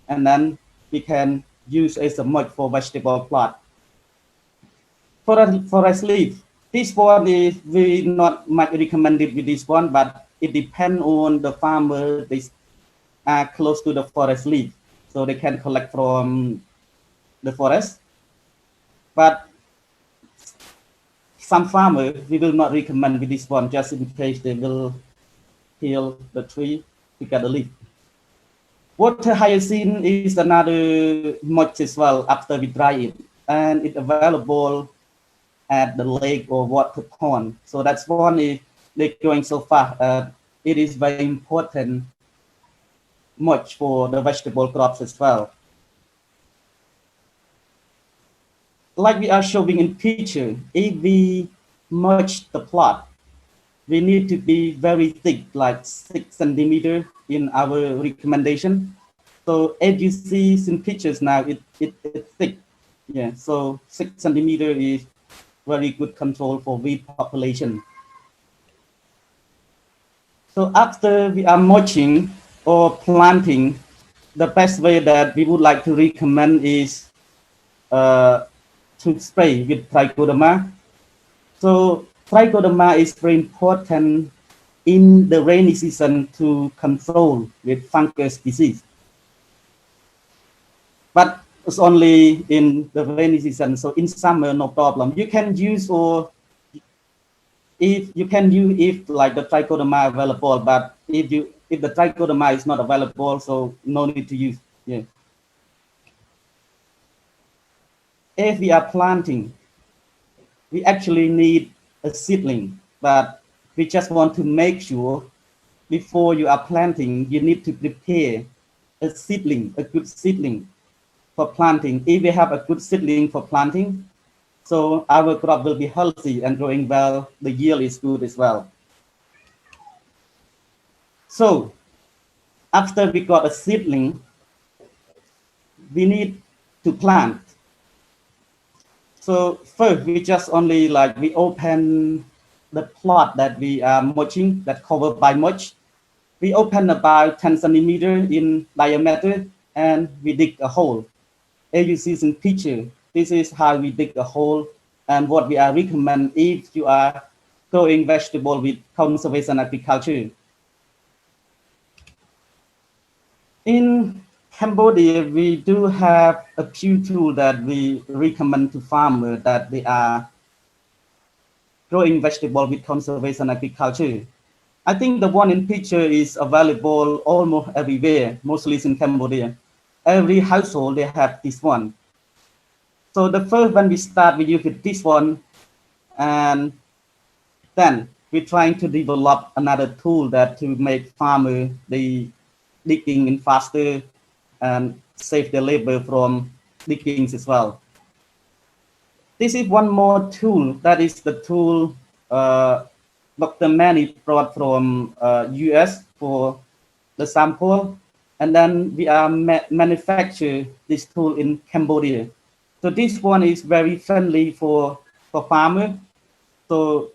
and then we can use as a mulch for vegetable plot. For a forest leaf, this one is we not much recommended with this one, but it depends on the farmer. They are close to the forest leaf, so they can collect from the forest. But some farmers, we will not recommend with this one, just in case they will kill the tree to get the leaf. Water hyacinth is another mulch as well after we dry it, and it's available at the lake or water pond. So that's one is they're going so far. It is very important mulch for the vegetable crops as well. Like we are showing in picture, if we mulch the plot, we need to be very thick, like 6 centimeters in our recommendation. So as you see in pictures now, it's thick. Yeah, so 6 centimeters is very good control for weed population. So after we are mulching or planting, the best way that we would like to recommend is to spray with Trichoderma. So Trichoderma is very important in the rainy season to control with fungus disease. But it's only in the rainy season, so in summer no problem. You can use or if you can use if like the Trichoderma available, but if the Trichoderma is not available, so no need to use. Yeah. If we are planting, we actually need a seedling, but we just want to make sure before you are planting, you need to prepare a seedling, a good seedling for planting. If we have a good seedling for planting, so our crop will be healthy and growing well, the yield is good as well. So after we got a seedling, we need to plant. So first, we just only like we open the plot that we are mulching, that covered by mulch. We open about 10 centimeters in diameter, and we dig a hole. As you see in picture, this is how we dig a hole, and what we are recommend if you are growing vegetable with conservation agriculture. In Cambodia, we do have a few tools that we recommend to farmers that they are growing vegetable with conservation agriculture. I think the one in picture is available almost everywhere, mostly in Cambodia. Every household, they have this one. So the first when we start, we use this one, and then we're trying to develop another tool that to make farmer the digging in faster and save the labor from diggings as well. This is one more tool. That is the tool Dr. Manny brought from US for the sample, and then we are manufacture this tool in Cambodia. So this one is very friendly for farmers, so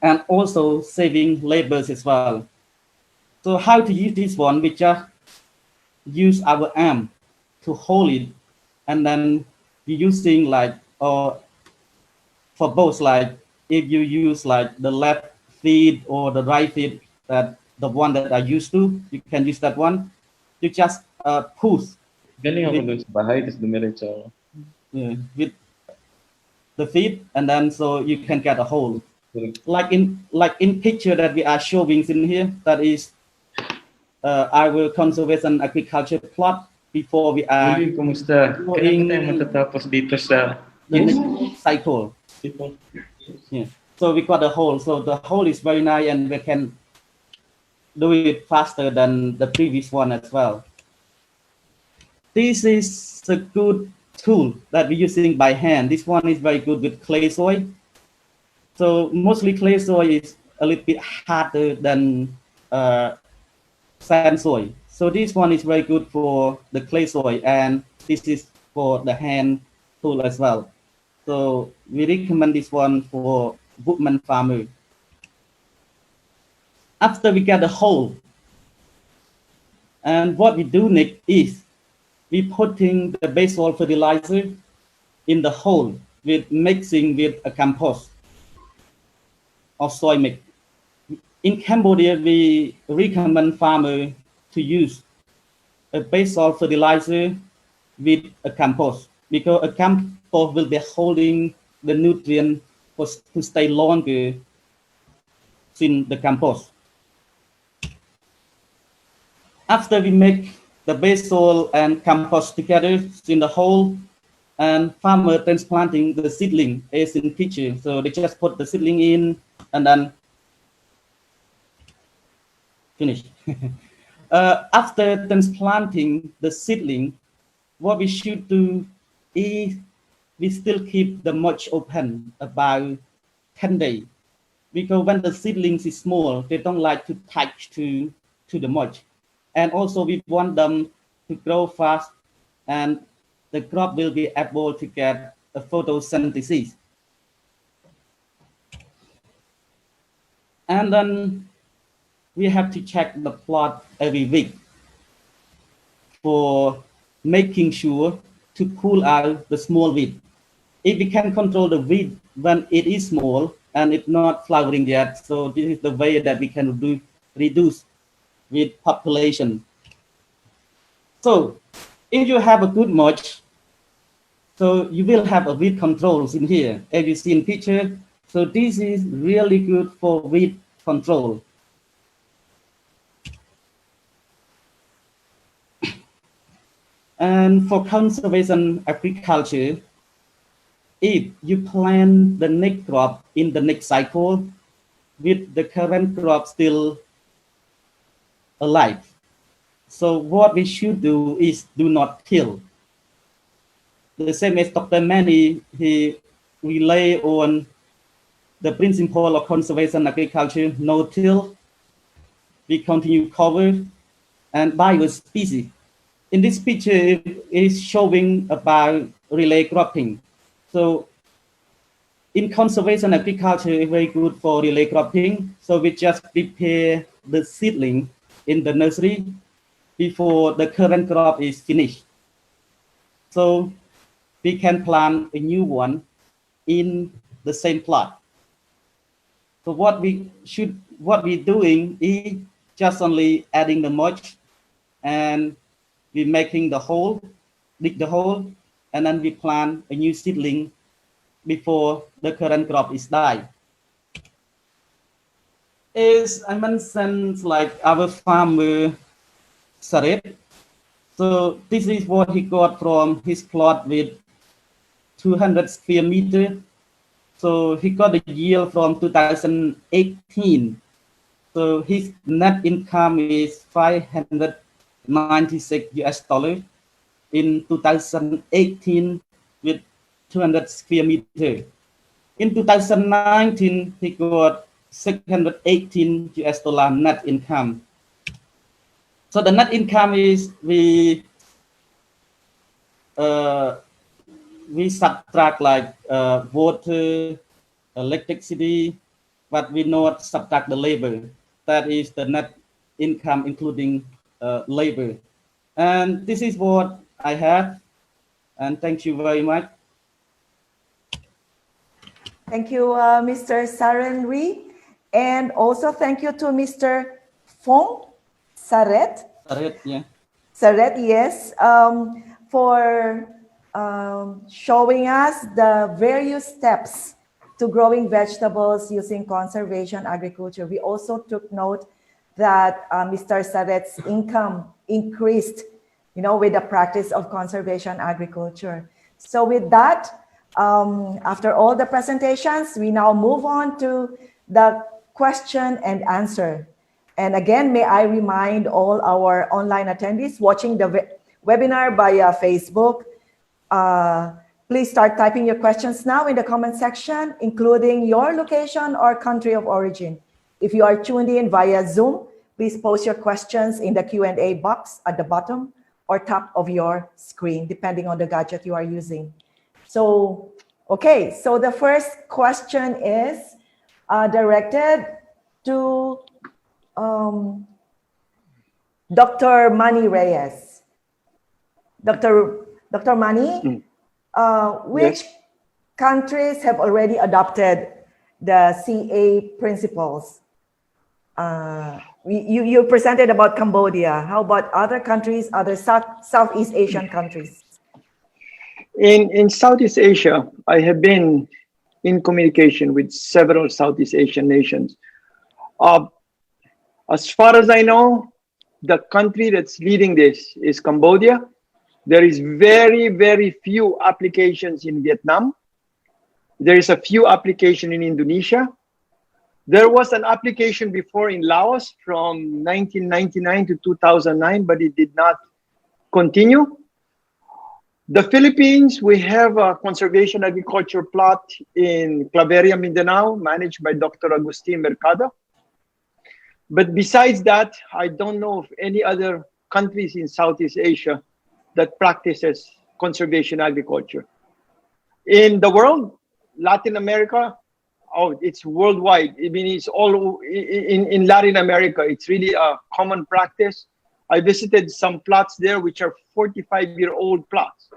and also saving labors as well. So how to use this one? We just use our arm to hold it, and then we using like for both, like if you use like the left feet or the right feet, that the one that I used to, you can use that one. You just push with the feet, and then so you can get a hole. Like in picture that we are showing in here, that is our conservation agriculture plot before we are doing the next cycle. Yeah. So we got a hole. So the hole is very nice, and we can do it faster than the previous one as well. This is a good tool that we're using by hand. This one is very good with clay soil. So mostly clay soil is a little bit harder than sand soil. So this one is very good for the clay soil, and this is for the hand tool as well. So we recommend this one for woodman farmer. After we get the hole, and what we do next is we putting the base soil fertilizer in the hole with mixing with a compost or soil mix. In Cambodia, we recommend farmers to use a base soil fertilizer with a compost, because a compost will be holding the nutrient to stay longer in the compost. After we make the base soil and compost together in the hole, and farmer transplanting the seedling as in picture. So they just put the seedling in and then finish. After transplanting the seedling, what we should do is we still keep the mulch open about 10 days, because when the seedlings is small, they don't like to touch to the mulch. And also we want them to grow fast, and the crop will be able to get a photosynthesis. And then we have to check the plot every week for making sure to pull out the small weed. If we can control the weed when it is small and it's not flowering yet, so this is the way that we can reduce weed population. So if you have a good mulch, so you will have a weed controls in here, as you see in picture. So this is really good for weed control. And for conservation agriculture, if you plant the next crop in the next cycle with the current crop still alive, so what we should do is do not till. The same as Dr. Manny, he relay on the principle of conservation agriculture, no till. We continue cover and biospecies. In this picture, it is showing about relay cropping. So in conservation agriculture, it's very good for relay cropping. So we just prepare the seedling in the nursery before the current crop is finished. So we can plant a new one in the same plot. So what we're doing is just only adding the mulch, and we're making the hole, dig the hole, and then we plant a new seedling before the current crop is died. As I mentioned, like our farmer Saren, so this is what he got from his plot with 200 square meters. So he got a yield from 2018. So his net income is $596 in 2018 with 200 square meters. In 2019, he got $618 net income. So the net income is we subtract like water, electricity, but we not subtract the labor. That is the net income including labor. And this is what I have. And thank you very much. Thank you, Mr. Saren Ry. And also thank you to Mr. Phong Saret. Saret, yeah. Saret, yes, for showing us the various steps to growing vegetables using conservation agriculture. We also took note that Mr. Saret's income increased, with the practice of conservation agriculture. So with that, after all the presentations, we now move on to the question and answer. And again, may I remind all our online attendees watching the webinar via Facebook, please start typing your questions now in the comment section, including your location or country of origin. If you are tuned in via Zoom, please post your questions in the Q&A box at the bottom or top of your screen, depending on the gadget you are using. So, okay, so the first question is directed to Dr. Manny Reyes. Dr. Manny, which Yes. countries have already adopted the CA principles? You presented about Cambodia. How about other countries, other Southeast Asian countries? In Southeast Asia, I have been in communication with several Southeast Asian nations. As far as I know, the country that's leading this is Cambodia. There is very, very few applications in Vietnam. There is a few applications in Indonesia. There was an application before in Laos from 1999 to 2009, but it did not continue. The Philippines, we have a conservation agriculture plot in Claveria, Mindanao, managed by Dr. Agustin Mercado. But besides that, I don't know of any other countries in Southeast Asia that practices conservation agriculture. In the world, Latin America, oh, it's worldwide. I mean, it's all in Latin America. It's really a common practice. I visited some plots there, which are 45-year-old plots.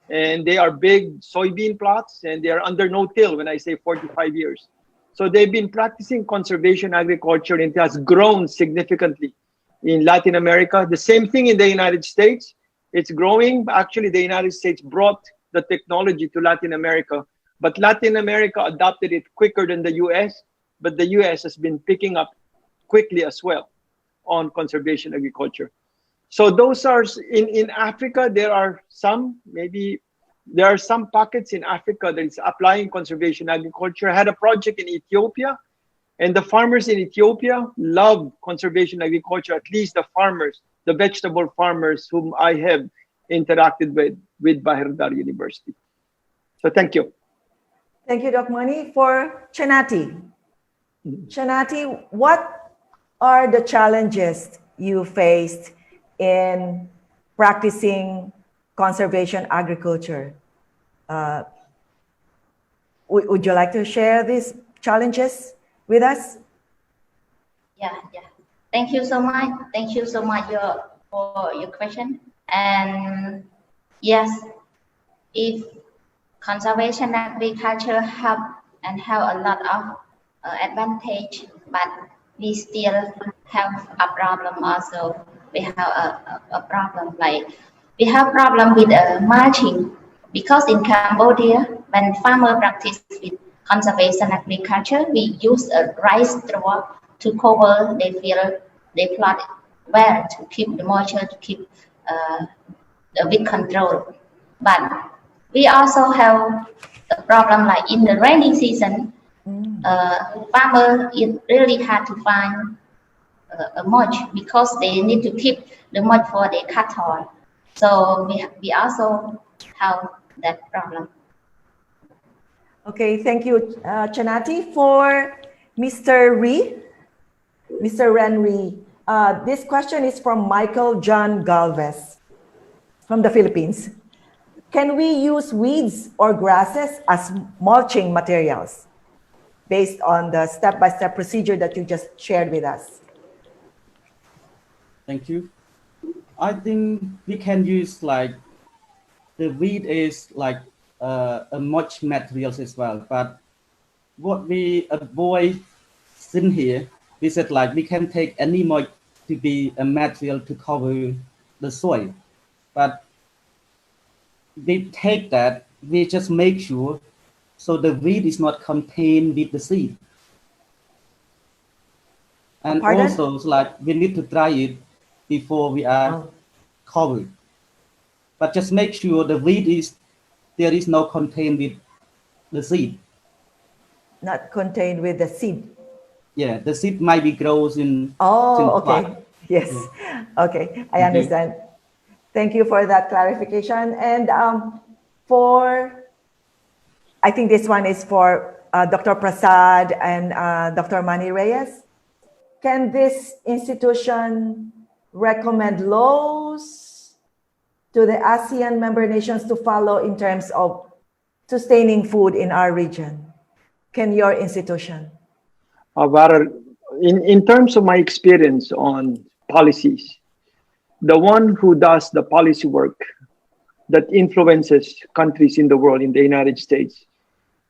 And they are big soybean plots, and they are under no-till when I say 45 years. So they've been practicing conservation agriculture, and it has grown significantly in Latin America. The same thing in the United States. It's growing. Actually, the United States brought the technology to Latin America, but Latin America adopted it quicker than the US, but the US has been picking up quickly as well on conservation agriculture. So those are, in Africa, there are some, maybe there are some pockets in Africa that is applying conservation agriculture. I had a project in Ethiopia, and the farmers in Ethiopia love conservation agriculture, at least the farmers, the vegetable farmers whom I have interacted with Bahir Dar University. So thank you. Thank you, Dr. Manny. For Channaty. Channaty, what are the challenges you faced in practicing conservation agriculture? Would you like to share these challenges with us? Yeah. Thank you so much. Thank you so much for your question. And yes, if conservation agriculture have a lot of advantage, but we still have a problem also. We have a problem, like we have problem with mulching, because in Cambodia, when farmers practice with conservation agriculture, we use a rice straw to cover their field, they plot where to keep the moisture, to keep the weed control. But we also have a problem like in the rainy season, farmer it really hard to find a mulch, because they need to keep the mulch for their cattle. So we also have that problem. Okay, thank you, Channaty. For Mr. Ry, Mr. Saren Ry, this question is from Michael John Galvez from the Philippines. Can we use weeds or grasses as mulching materials based on the step-by-step procedure that you just shared with us? Thank you. I think we can use like the weed is like a mulch materials as well. But what we avoid in here, we said like we can take any mulch to be a material to cover the soil. But we take that, we just make sure so the weed is not contained with the seed. And Pardon? also like we need to dry it before we are covered. But just make sure the weed is, there is no contained with the seed. Not contained with the seed. Yeah, the seed might be grows in. Oh, in okay. plant. Yes. Yeah. Okay, I understand. Thank you for that clarification. And I think this one is for Dr. Prasad and Dr. Manny Reyes. can this institution recommend laws to the ASEAN member nations to follow in terms of sustaining food in our region? Can your institution? Vara, in terms of my experience on policies, the one who does the policy work that influences countries in the world, in the United States,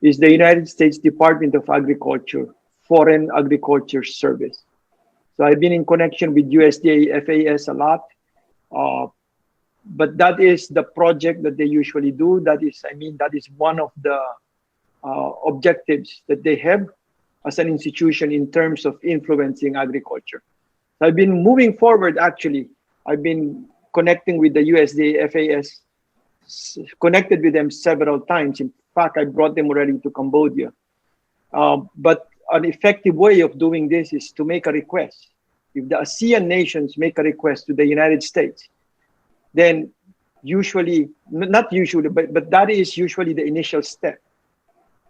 is the United States Department of Agriculture, Foreign Agriculture Service. So I've been in connection with USDA, FAS a lot, but that is the project that they usually do. That is one of the objectives that they have as an institution in terms of influencing agriculture. So I've been moving forward, actually. I've been connecting with the USDA, FAS, connected with them several times. In fact, I brought them already to Cambodia. But an effective way of doing this is to make a request. If the ASEAN nations make a request to the United States, then usually, not usually, but that is usually the initial step.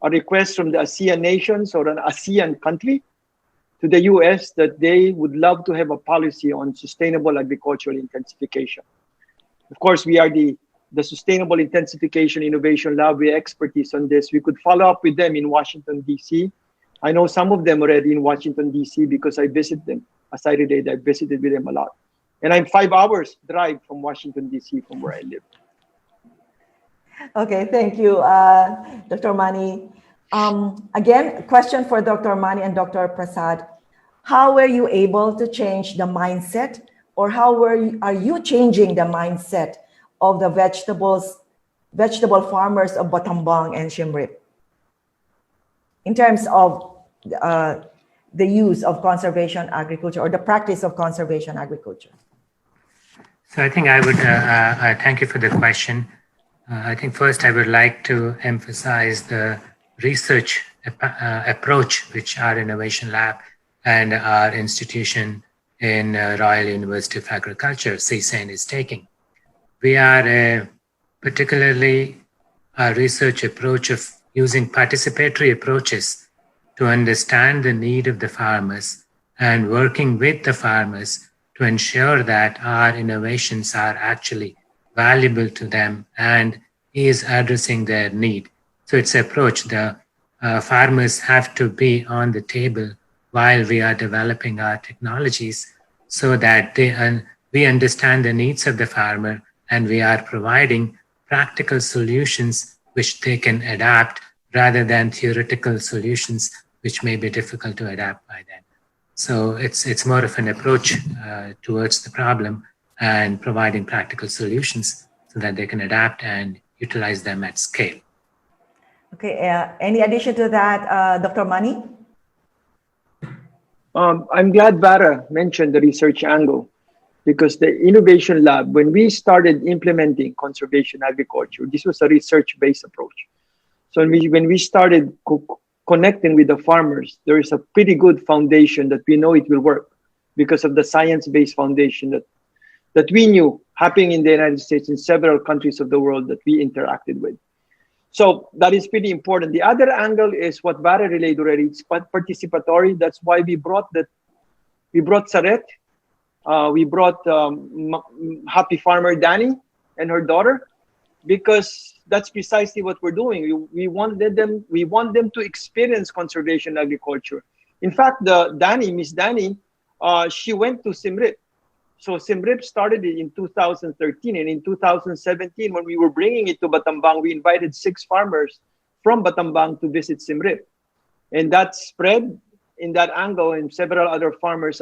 A request from the ASEAN nations or an ASEAN country to the US that they would love to have a policy on sustainable agricultural intensification. Of course, we are the Sustainable Intensification Innovation Lab. We have expertise on this. We could follow up with them in Washington, D.C. I know some of them already in Washington, D.C. because I visit them. As I relate, I visited with them a lot. And I'm 5 hours drive from Washington, D.C. from where I live. Okay, thank you, Dr. Manny. Again, a question for Dr. Manny and Dr. Prasad. How were you able to change the mindset, or are you changing the mindset of the vegetable farmers of Battambang and Siem Reap in terms of the use of conservation agriculture or the practice of conservation agriculture? So I think I would, thank you for the question. I think first I would like to emphasize the research approach which our innovation lab and our institution in Royal University of Agriculture, CSAIN, is taking. We are particularly a research approach of using participatory approaches to understand the need of the farmers and working with the farmers to ensure that our innovations are actually valuable to them and is addressing their need. So it's an approach. The farmers have to be on the table while we are developing our technologies so that we understand the needs of the farmer and we are providing practical solutions which they can adapt rather than theoretical solutions which may be difficult to adapt by them. So it's more of an approach towards the problem and providing practical solutions so that they can adapt and utilize them at scale. Okay, any addition to that, Dr. Manny? I'm glad Vara mentioned the research angle, because the innovation lab, when we started implementing conservation agriculture, this was a research-based approach. So when we started connecting with the farmers, there is a pretty good foundation that we know it will work because of the science-based foundation that we knew happening in the United States and several countries of the world that we interacted with. So that is pretty important. The other angle is what Vara relayed already. It's participatory. That's why we brought Saret. We brought Happy Farmer Danny and her daughter, because that's precisely what we're doing. We want them to experience conservation agriculture. In fact, Miss Danny, she went to Siem Reap. So Siem Reap started it in 2013, and in 2017, when we were bringing it to Battambang, we invited 6 farmers from Battambang to visit Siem Reap, and that spread in that angle, and several other farmers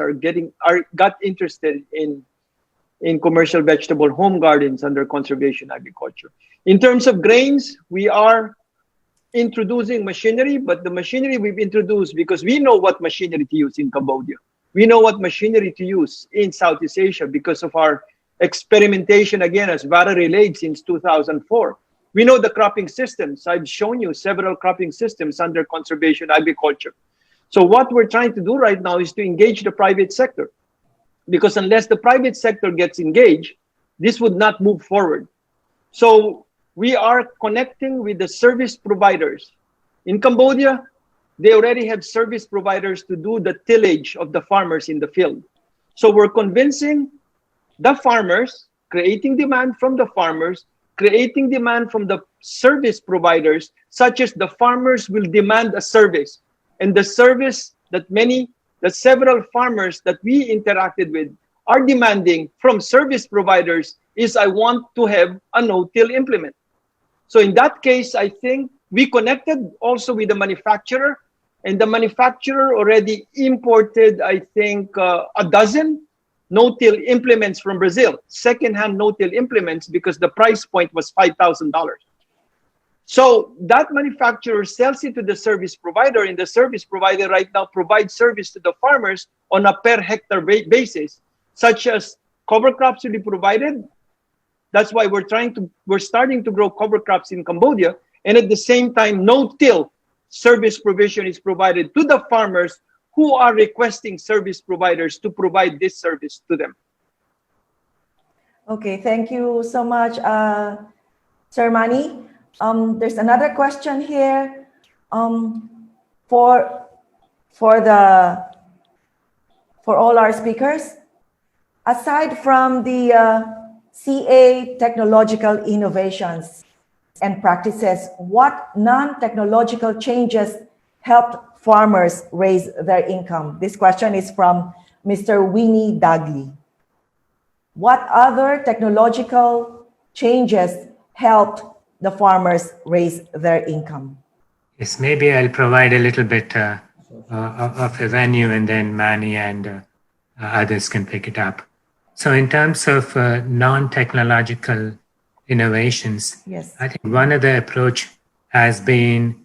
got interested in commercial vegetable home gardens under conservation agriculture. In terms of grains, we are introducing machinery, but the machinery we've introduced because we know what machinery to use in Cambodia. We know what machinery to use in Southeast Asia because of our experimentation, again, as Vara relayed, since 2004. We know the cropping systems. I've shown you several cropping systems under conservation agriculture. So what we're trying to do right now is to engage the private sector, because unless the private sector gets engaged, this would not move forward. So we are connecting with the service providers. In Cambodia, they already have service providers to do the tillage of the farmers in the field. So we're convincing the farmers, creating demand from the farmers, creating demand from the service providers, such as the farmers will demand a service. And the service that several farmers that we interacted with are demanding from service providers is, I want to have a no-till implement. So in that case, I think we connected also with the manufacturer, and the manufacturer already imported, I think, a dozen no-till implements from Brazil, second-hand no-till implements, because the price point was $5,000. So that manufacturer sells it to the service provider, and the service provider right now provides service to the farmers on a per hectare basis, such as cover crops will be provided. That's why we're starting to grow cover crops in Cambodia, and at the same time, no-till service provision is provided to the farmers who are requesting service providers to provide this service to them. Okay, thank you so much, Sir Manny. There's another question here for all our speakers. Aside from the CA technological innovations and practices, what non-technological changes helped farmers raise their income? This question is from Mr. Winnie Dagley. What other technological changes helped the farmers raise their income? Yes, maybe I'll provide a little bit of a venue, and then Manny and others can pick it up. So in terms of non-technological innovations, yes, I think one of the approach has been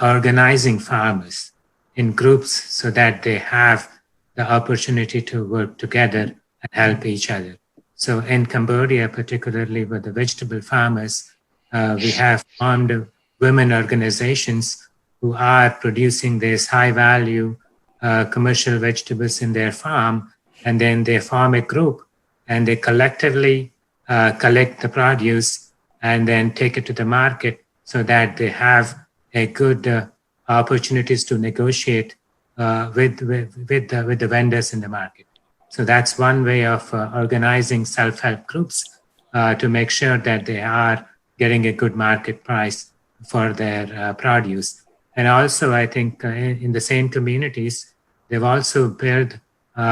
organizing farmers in groups so that they have the opportunity to work together and help each other. So in Cambodia, particularly with the vegetable farmers, we have formed women organizations who are producing these high-value commercial vegetables in their farm, and then they form a group and they collectively collect the produce and then take it to the market so that they have a good opportunities to negotiate with the vendors in the market. So that's one way of organizing self-help groups to make sure that they are getting a good market price for their produce. And also, I think in the same communities, they've also built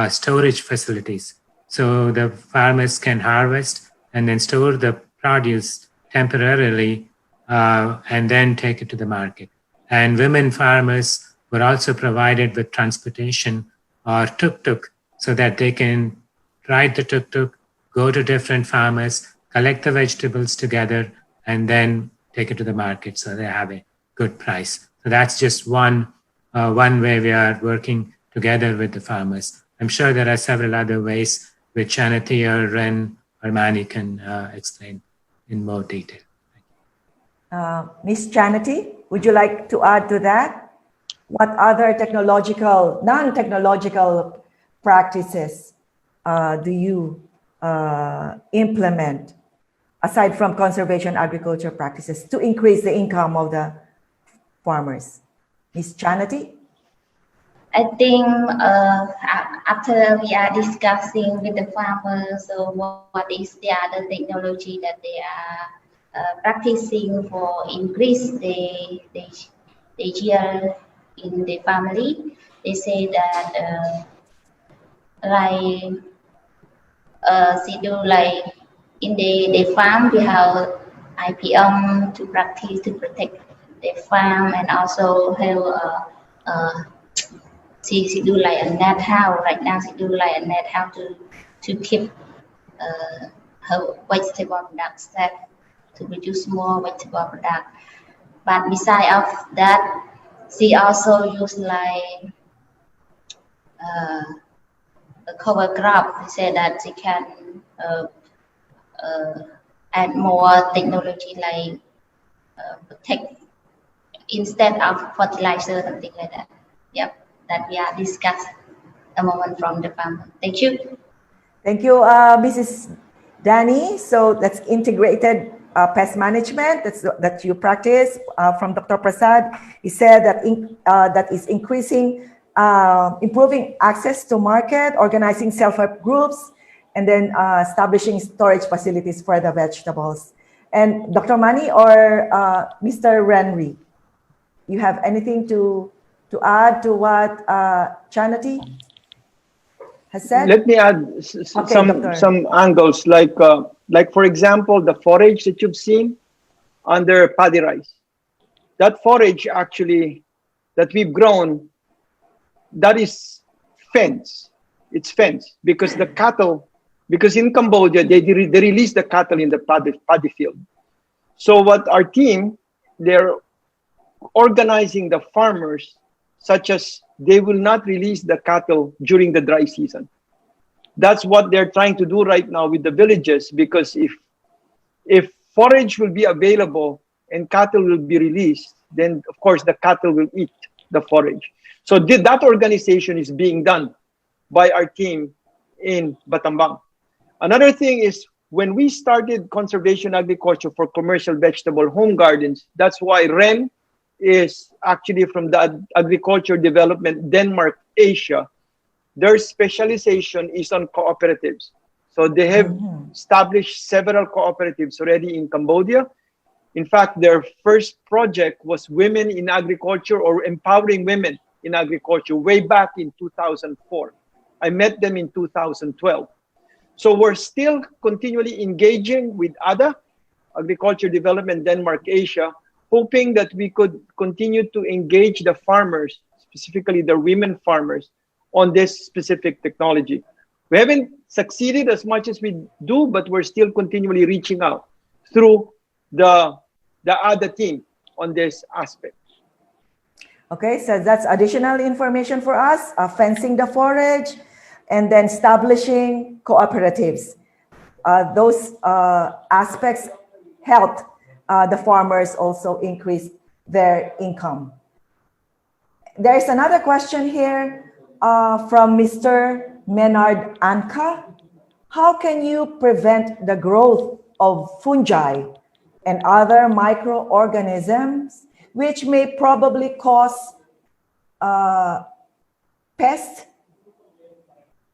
storage facilities. So the farmers can harvest and then store the produce temporarily and then take it to the market. And women farmers were also provided with transportation or tuk-tuk so that they can ride the tuk-tuk, go to different farmers, collect the vegetables together, and then take it to the market so they have a good price. So that's just one way we are working together with the farmers. I'm sure there are several other ways which Channaty or Ren or Manny can explain in more detail. Ms. Channaty, would you like to add to that? What other non-technological practices do you implement aside from conservation agriculture practices to increase the income of the farmers? Ms. Channaty? I think after we are discussing with the farmers, so what is the other technology that they are practicing for increase the yield in the family, they say that like in the farm we have IPM to practice to protect the farm, and also have she do like a net house right now. She do like a net house to keep her vegetable products safe, to produce more vegetable product. But besides of that, she also use like a cover crop. She said that she can add more technology like protect instead of fertilizer, something like that. Yep, that we are discussing a moment from the farmer. Thank you. Thank you, Mrs. Danny. So that's integrated pest management that you practice from Dr. Prasad. He said that that is increasing, improving access to market, organizing self-help groups, and then establishing storage facilities for the vegetables. And Dr. Manny or Mr. Ry, you have anything to add to what Channaty has said? Let me add some angles, like for example, the forage that you've seen under paddy rice. That forage actually that we've grown, that is fence. It's fence because the cattle, because in Cambodia they release the cattle in the paddy field. So what our team, they're organizing the farmers such as they will not release the cattle during the dry season. That's what they're trying to do right now with the villages, because if forage will be available and cattle will be released, then of course the cattle will eat the forage. So that organization is being done by our team in Battambang. Another thing is when we started conservation agriculture for commercial vegetable home gardens, that's why REN is actually from the Agriculture Development Denmark Asia. Their specialization is on cooperatives. So they have established several cooperatives already in Cambodia. In fact, their first project was Women in Agriculture, or Empowering Women in Agriculture, way back in 2004. I met them in 2012. So we're still continually engaging with other Agriculture Development Denmark Asia, hoping that we could continue to engage the farmers, specifically the women farmers, on this specific technology. We haven't succeeded as much as we do, but we're still continually reaching out through the other team on this aspect. Okay, so that's additional information for us, fencing the forage, and then establishing cooperatives. Those aspects helped the farmers also increase their income. There is another question here from Mr. Menard Anka. How can you prevent the growth of fungi and other microorganisms which may probably cause pests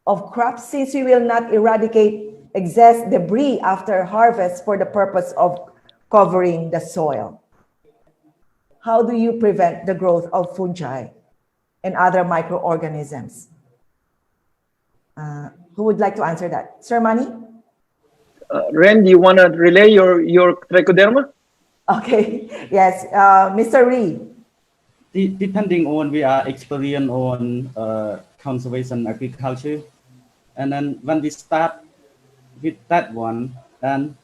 of crops, since we will not eradicate excess debris after harvest for the purpose of covering the soil? How do you prevent the growth of fungi and other microorganisms? Who would like to answer that? Sir Manny? Ren, do you want to relay your trichoderma? Okay, yes. Mr. Ry. Depending on we are experienced on conservation agriculture, and then when we start with that one, and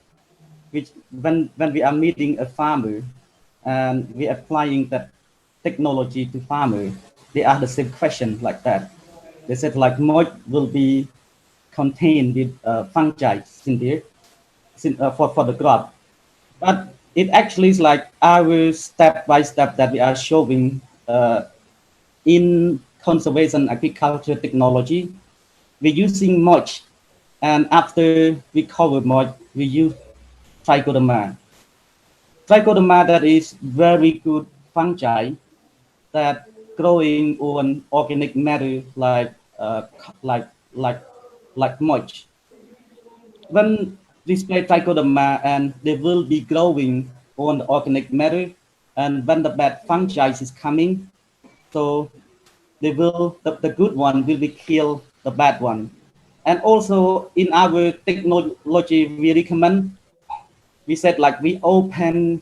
when we are meeting a farmer and we are applying that technology to farmer, they ask the same question like that. They said like mold will be contained with fungi in there for the crop, but it actually is like our step by step that we are showing in conservation agriculture technology. We're using mulch, and after we cover mulch, we use Trichoderma. Trichoderma, that is very good fungi that growing on organic matter like mulch. When we spray Trichoderma, and they will be growing on the organic matter, and when the bad fungi is coming, so they will the good one will be kill the bad one. And also in our technology, we recommend, we said like we open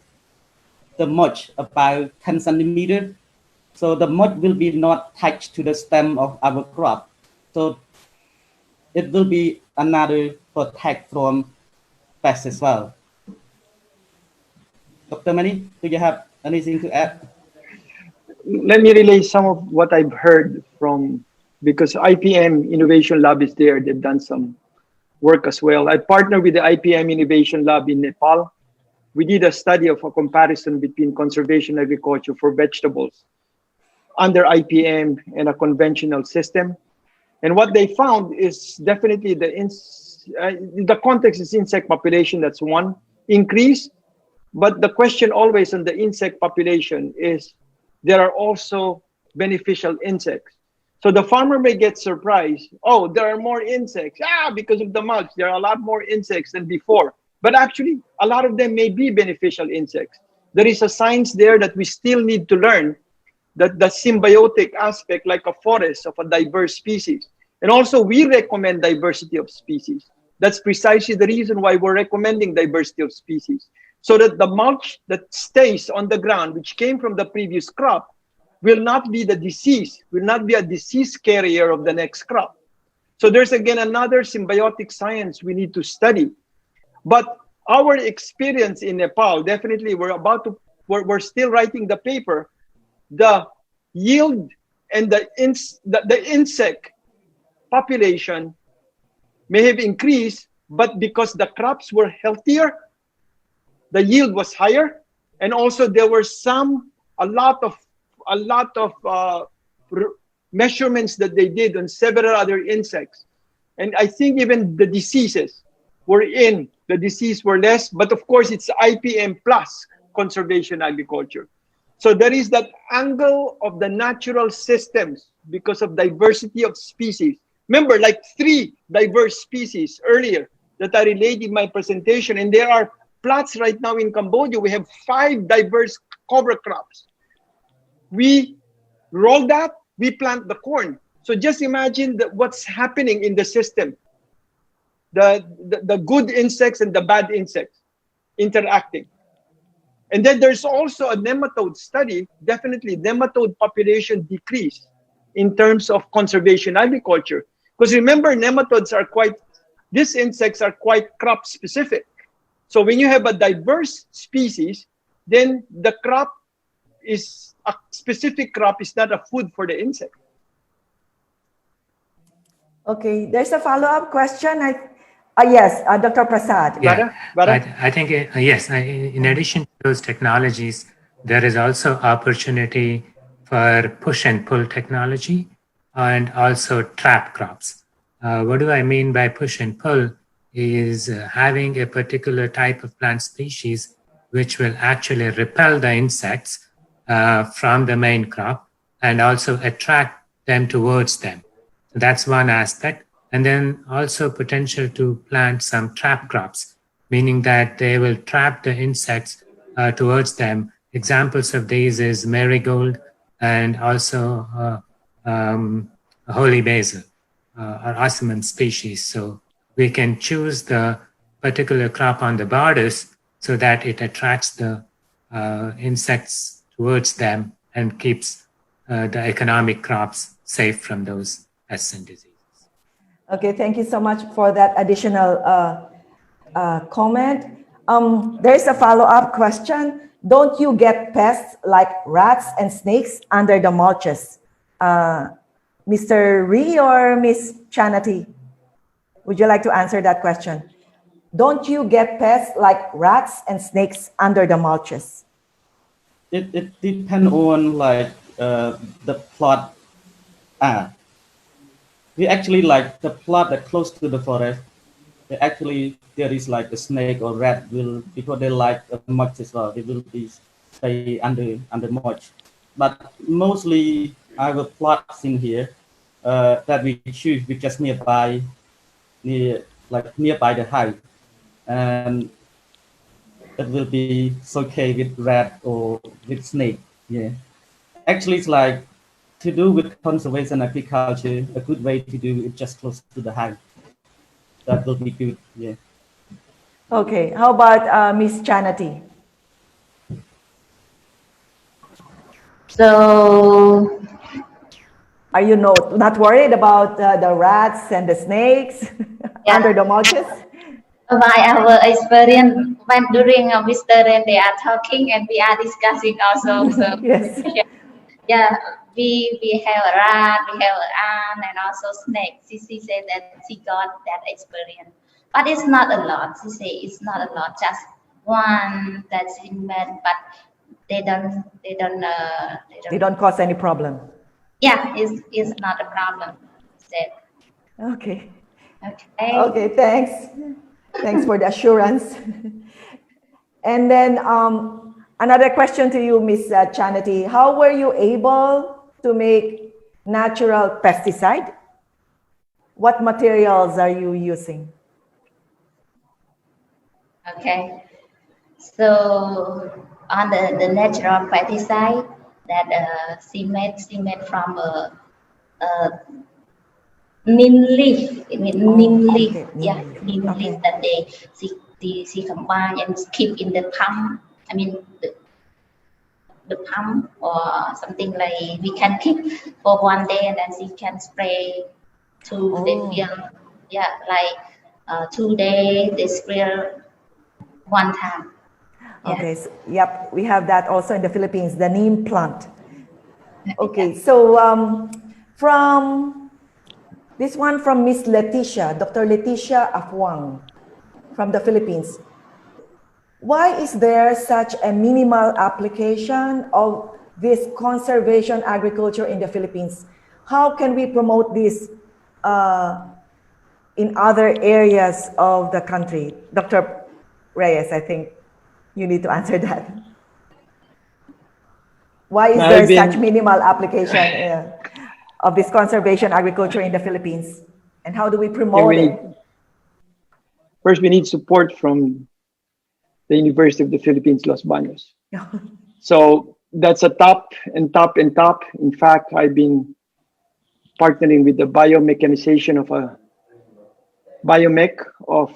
the mulch about 10 centimeters, so the mulch will be not attached to the stem of our crop, so it will be another protect from pests as well. Dr. Manny, do you have anything to add? Let me relay some of what I've heard from, because IPM Innovation Lab is there. They've done some work as well. I partnered with the IPM Innovation Lab in Nepal. We did a study of a comparison between conservation agriculture for vegetables under IPM and a conventional system. And what they found is definitely the context is insect population, that's one. Increase But the question always on the insect population is there are also beneficial insects. So the farmer may get surprised. Oh, there are more insects. Because of the mulch, there are a lot more insects than before. But actually, a lot of them may be beneficial insects. There is a science there that we still need to learn, that the symbiotic aspect, like a forest of a diverse species. And also, we recommend diversity of species. That's precisely the reason why we're recommending diversity of species. So that the mulch that stays on the ground, which came from the previous crop, will not be the disease, will not be a disease carrier of the next crop. So there's again another symbiotic science we need to study. But our experience in Nepal, definitely we're still writing the paper. The yield and the insect population may have increased, but because the crops were healthier, the yield was higher, and also there were a lot of measurements that they did on several other insects. And I think even the diseases were less, but of course it's IPM plus conservation agriculture. So there is that angle of the natural systems because of diversity of species. Remember, like 3 diverse species earlier that I relayed in my presentation, and there are plots right now in Cambodia. We have 5 diverse cover crops. We roll that, we plant the corn. So just imagine what's happening in the system. The good insects and the bad insects interacting. And then there's also a nematode study. Definitely nematode population decrease in terms of conservation agriculture. Because remember, these insects are quite crop specific. So when you have a diverse species, then the crop is a specific crop, is not a food for the insect. Okay, there's a follow-up question. Yes, Dr. Prasad. Yeah, Vara? I think, yes, in addition to those technologies, there is also opportunity for push and pull technology and also trap crops. What do I mean by push and pull is having a particular type of plant species which will actually repel the insects from the main crop and also attract them towards them. So that's one aspect. And then also potential to plant some trap crops, meaning that they will trap the insects towards them. Examples of these is marigold and also holy basil or osman species. So we can choose the particular crop on the borders so that it attracts the insects towards them and keeps the economic crops safe from those pests and diseases. Okay, thank you so much for that additional comment. There's a follow-up question. Don't you get pests like rats and snakes under the mulches? Mr. Ry or Ms. Channaty? Would you like to answer that question? Don't you get pests like rats and snakes under the mulches? It depends on like the plot. We actually like the plot that close to the forest. Actually, there is like a snake or rat because they like mulch as well. They will be stay under mulch. But mostly our plots in here that we choose, we just nearby the house, and it will be okay with rat or with snake. Yeah, actually, it's like to do with conservation agriculture. A good way to do it just close to the house. That will be good. Yeah. Okay. How about Ms. Channaty? So, are you not worried about the rats and the snakes under the mulches? by our experience, when during Mr. and they are talking and we are discussing also. So, Yes. Yeah, we have a rat, we have an ant, and also snake. She said that she got that experience, but it's not a lot. She say it's not a lot, just one that's in bed, but they don't cause any problem. Yeah, it's not a problem. Said. Okay. Okay. Okay. Thanks for the assurance. And then another question to you, Ms. Channaty. How were you able to make natural pesticide? What materials are you using? Okay. So on the natural pesticide that she made from neem leaf. I mean neem leaf. Okay. Yeah, neem leaf that she combine and keep in the pump. I mean the pump or something like we can keep for one day and then she can spray to the field. Yeah, like 2 days they spray one time. Yeah. Okay, so, yep, we have that also in the Philippines, the neem plant. Okay, so from this one from Miss Leticia, Dr. Leticia Afuang from the Philippines. Why is there such a minimal application of this conservation agriculture in the Philippines? How can we promote this in other areas of the country? Dr. Reyes, I think you need to answer that. Why is there such minimal application of this conservation agriculture in the Philippines? And how do we promote it? First, we need support from the University of the Philippines, Los Baños. So that's a top and top and top. In fact, I've been partnering with the biomechanization of a biomech of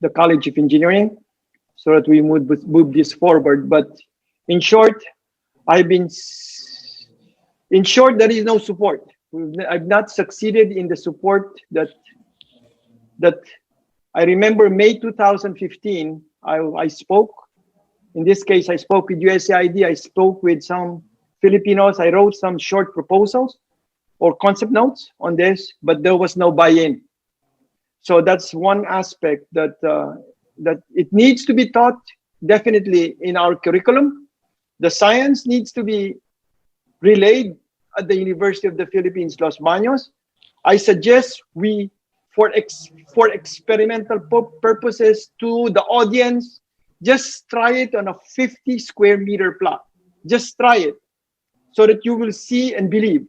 the College of Engineering so that we move this forward. But in short, there is no support. I've not succeeded in the support that I remember May 2015, I spoke. In this case, I spoke with USAID. I spoke with some Filipinos. I wrote some short proposals or concept notes on this, but there was no buy-in. So that's one aspect that it needs to be taught definitely in our curriculum. The science needs to be relayed at the University of the Philippines, Los Baños. I suggest we, for experimental purposes to the audience, just try it on a 50 square meter plot. Just try it so that you will see and believe.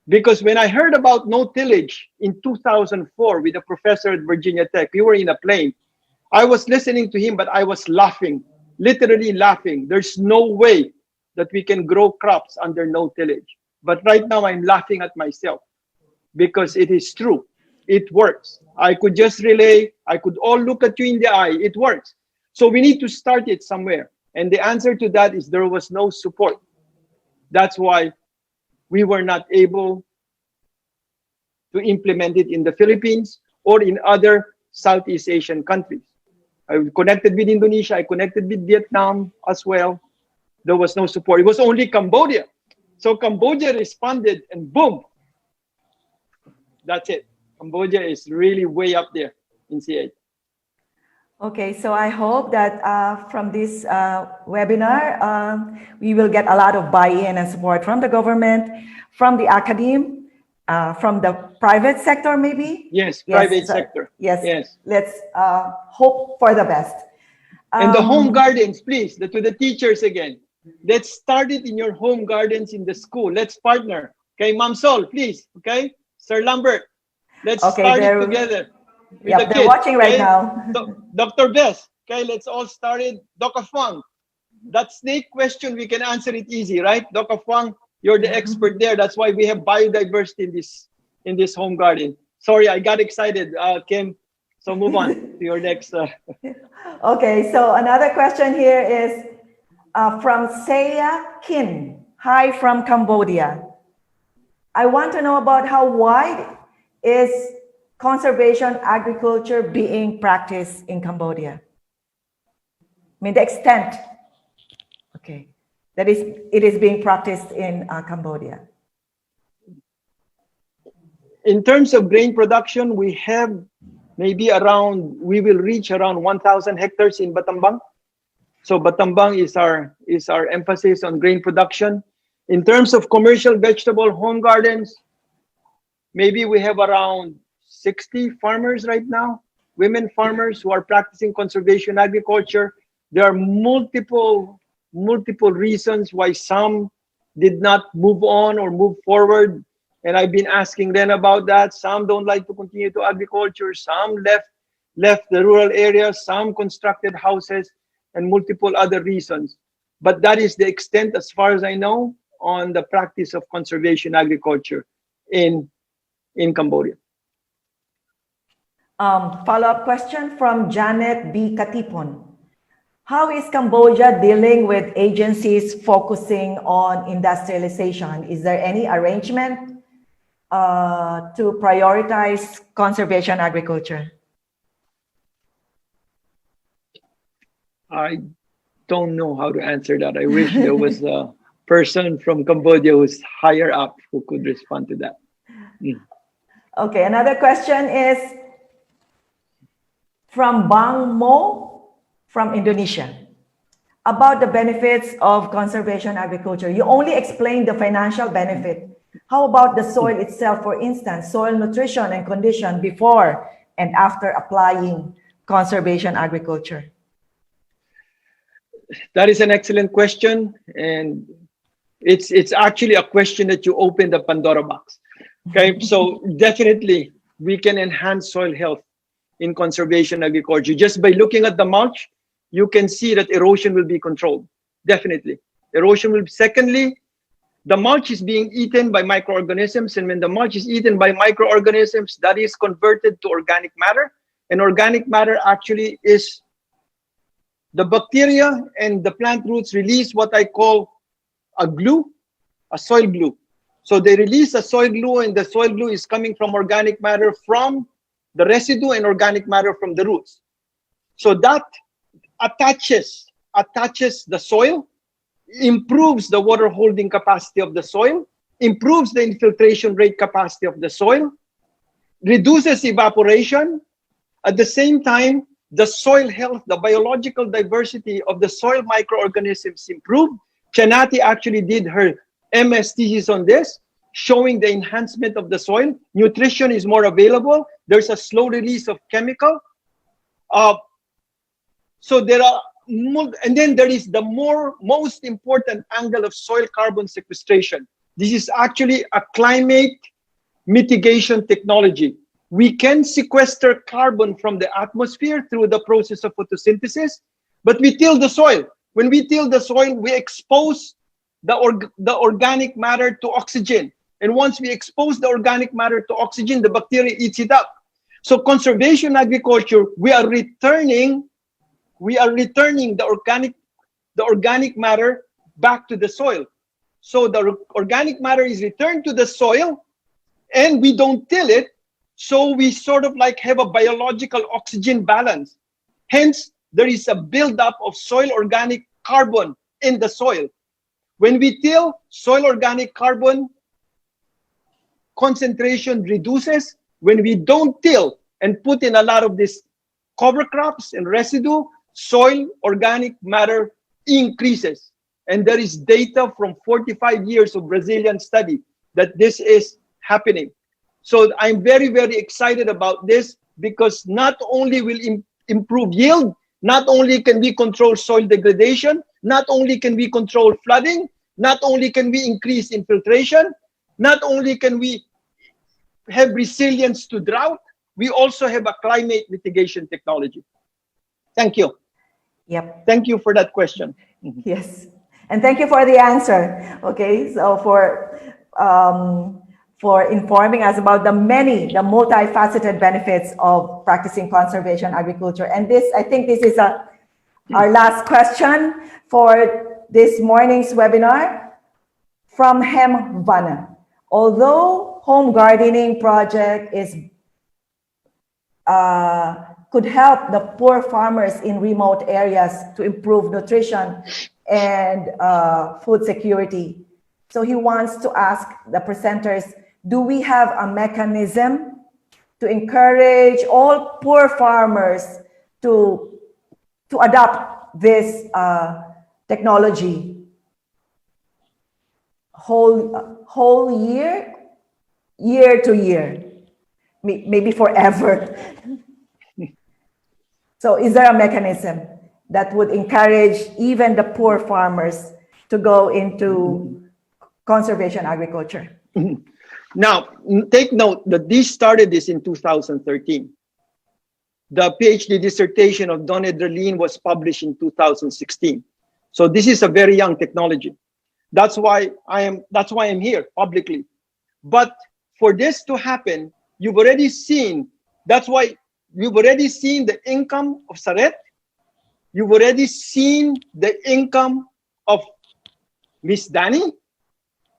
Because when I heard about no tillage in 2004 with a professor at Virginia Tech, we were in a plane. I was listening to him, but I was laughing, literally laughing. There's no way that we can grow crops under no tillage. But right now I'm laughing at myself because it is true. It works. I could just relay. I could all look at you in the eye. It works. So we need to start it somewhere. And the answer to that is there was no support. That's why we were not able to implement it in the Philippines or in other Southeast Asian countries. I connected with Indonesia. I connected with Vietnam as well. There was no support. It was only Cambodia. So Cambodia responded and boom. That's it. Cambodia is really way up there in C8. Okay, so I hope that from this webinar, we will get a lot of buy-in and support from the government, from the academe, from the private sector maybe? Yes, private sector. Yes. Let's hope for the best. And the home gardens, please, to the teachers again. Let's start it in your home gardens in the school. Let's partner. Okay, Ma'am Sol, please. Okay, Sir Lambert. Let's start it together. Yep, they're watching right now. Dr. Bess, okay, let's all start it. Dr. Fang, that snake question, we can answer it easy, right? Dr. Fang, you're the expert there. That's why we have biodiversity in this home garden. Sorry, I got excited, Kim. So move on to your next. Okay, so another question here is from Saya Kin. Hi from Cambodia. I want to know about how wide is conservation agriculture being practiced in Cambodia? I mean, the extent, okay, that it is being practiced in Cambodia. In terms of grain production, we have maybe we will reach around 1,000 hectares in Battambang. So Battambang is our emphasis on grain production. In terms of commercial vegetable home gardens, maybe we have around 60 farmers right now, women farmers who are practicing conservation agriculture. There are multiple reasons why some did not move on or move forward. And I've been asking them about that. Some don't like to continue to agriculture. Some left the rural areas. Some constructed houses, and multiple other reasons. But that is the extent, as far as I know, on the practice of conservation agriculture in Cambodia. Follow-up question from Janet B. Katipon. How is Cambodia dealing with agencies focusing on industrialization? Is there any arrangement to prioritize conservation agriculture? I don't know how to answer that. I wish there was a person from Cambodia who's higher up who could respond to that. Okay, another question is from Bang Mo from Indonesia about the benefits of conservation agriculture. You only explained the financial benefit. How about the soil itself, for instance, soil nutrition and condition before and after applying conservation agriculture? That is an excellent question, and it's actually a question that you open the Pandora box. Okay, so definitely we can enhance soil health in conservation agriculture. Just by looking at the mulch, you can see that erosion will be controlled. Definitely. Erosion will be. Secondly, the mulch is being eaten by microorganisms, and when the mulch is eaten by microorganisms, that is converted to organic matter. And organic matter actually is the bacteria and the plant roots release what I call a glue, a soil glue. So they release a soil glue, and the soil glue is coming from organic matter from the residue and organic matter from the roots. So that attaches the soil, improves the water holding capacity of the soil, improves the infiltration rate capacity of the soil, reduces evaporation. At the same time, the soil health, the biological diversity of the soil microorganisms improve. Channaty actually did her MS thesis on this, showing the enhancement of the soil. Nutrition is more available. There's a slow release of chemical. So there are, and then there is the most important angle of soil carbon sequestration. This is actually a climate mitigation technology. We can sequester carbon from the atmosphere through the process of photosynthesis, but we till the soil. When we till the soil, we expose the organic matter to oxygen. And once we expose the organic matter to oxygen, the bacteria eats it up. So conservation agriculture, we are returning the organic matter back to the soil. So the organic matter is returned to the soil, and we don't till it. So we sort of like have a biological oxygen balance. Hence, there is a buildup of soil organic carbon in the soil. When we till, soil organic carbon concentration reduces. When we don't till and put in a lot of this cover crops and residue, soil organic matter increases. And there is data from 45 years of Brazilian study that this is happening. So I'm very, very excited about this, because not only will improve yield, not only can we control soil degradation, not only can we control flooding, not only can we increase infiltration, not only can we have resilience to drought, we also have a climate mitigation technology. Thank you. Yep. Thank you for that question. Yes. And thank you for the answer. Okay. So for informing us about the multifaceted benefits of practicing conservation agriculture. And this, I think this is our last question for this morning's webinar from Hem Vanna. Although home gardening project could help the poor farmers in remote areas to improve nutrition and food security. So he wants to ask the presenters, do we have a mechanism to encourage all poor farmers to adopt this technology whole year to year, maybe forever? So is there a mechanism that would encourage even the poor farmers to go into conservation agriculture. Now, take note that this started in 2013. The PhD dissertation of Don Edralin was published in 2016. So this is a very young technology. That's why I'm here publicly. But for this to happen, you've already seen, that's why you've already seen the income of Saret. You've already seen the income of Miss Danny.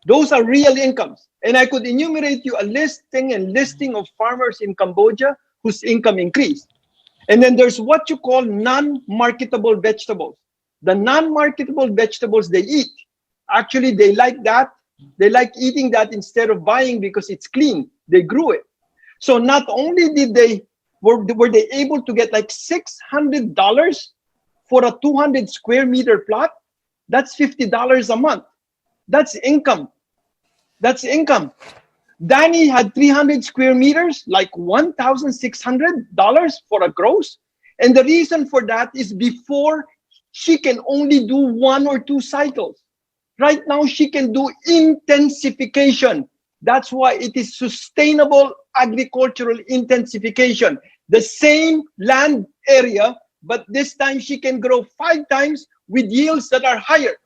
Those are real incomes. And I could enumerate you a listing of farmers in Cambodia whose income increased. And then there's what you call non-marketable vegetables. The non-marketable vegetables they eat, actually they like that. They like eating that instead of buying because it's clean. They grew it. So not only were they able to get like $600 for a 200 square meter plot, that's $50 a month. That's income. That's income. Danny had 300 square meters, like $1,600 for a gross. And the reason for that is before she can only do 1 or 2 cycles. Right now, she can do intensification. That's why it is sustainable agricultural intensification. The same land area, but this time she can grow 5 times with yields that are higher.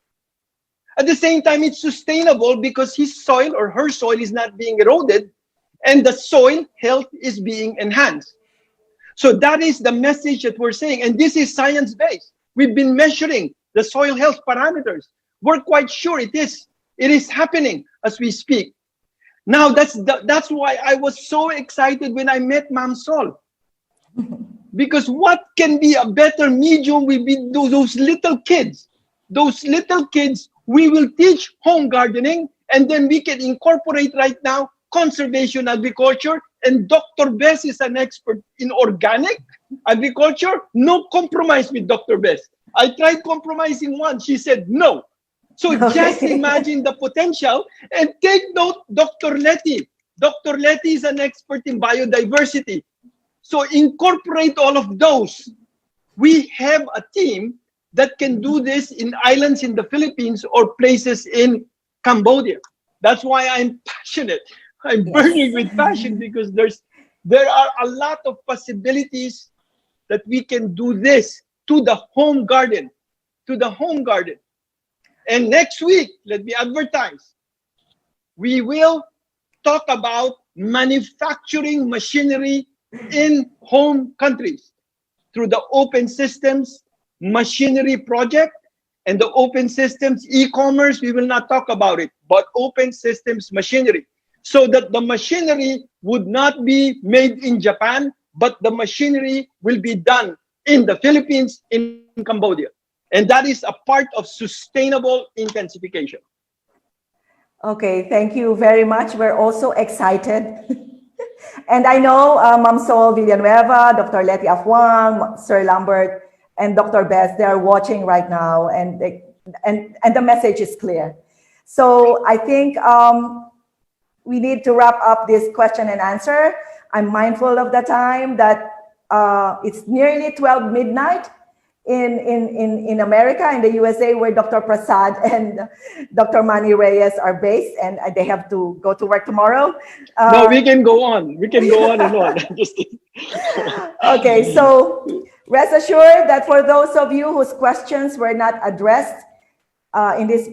At the same time, it's sustainable because his soil or her soil is not being eroded and the soil health is being enhanced. So that is the message that we're saying. And this is science-based. We've been measuring the soil health parameters. We're quite sure it is happening as we speak. Now, that's why I was so excited when I met Ma'am Sol. Because what can be a better medium with those little kids? Those little kids, we will teach home gardening, and then we can incorporate right now conservation agriculture. And Dr. Bess is an expert in organic agriculture. No compromise with Dr. Bess. I tried compromising once. She said no. So just imagine the potential, and take note, Dr. Letty. Dr. Letty is an expert in biodiversity. So incorporate all of those. We have a team that can do this in islands in the Philippines or places in Cambodia. That's why I'm passionate. I'm burning with passion because there are a lot of possibilities that we can do this to the home garden, And next week, let me advertise. We will talk about manufacturing machinery in home countries through the Open Systems Machinery Project and the Open Systems e-commerce. We will not talk about it, but Open Systems Machinery. So that the machinery would not be made in Japan, but the machinery will be done in the Philippines, in Cambodia. And that is a part of sustainable intensification. Okay, thank you very much. We're also excited. And I know Ma'am Sol Villanueva, Dr. Letty Afuang, Sir Lambert, and Dr. Bess, they are watching right now, and the message is clear. So I think we need to wrap up this question and answer. I'm mindful of the time that it's nearly 12 midnight in America, in the USA, where Dr. Prasad and Dr. Manny Reyes are based, and they have to go to work tomorrow. No, we can go on. We can go on and on. Okay, so rest assured that for those of you whose questions were not addressed in this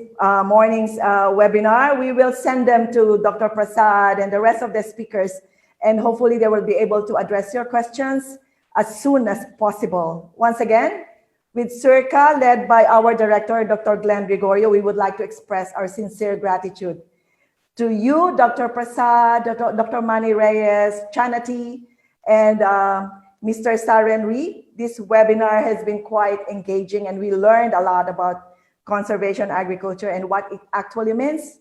morning's webinar, we will send them to Dr. Prasad and the rest of the speakers, and hopefully they will be able to address your questions as soon as possible. Once again, with SEARCA, led by our director, Dr. Glenn Gregorio, we would like to express our sincere gratitude to you, Dr. Prasad, Dr. Manny Reyes, Channaty, and Mr. Saren Ry. This webinar has been quite engaging, and we learned a lot about conservation agriculture and what it actually means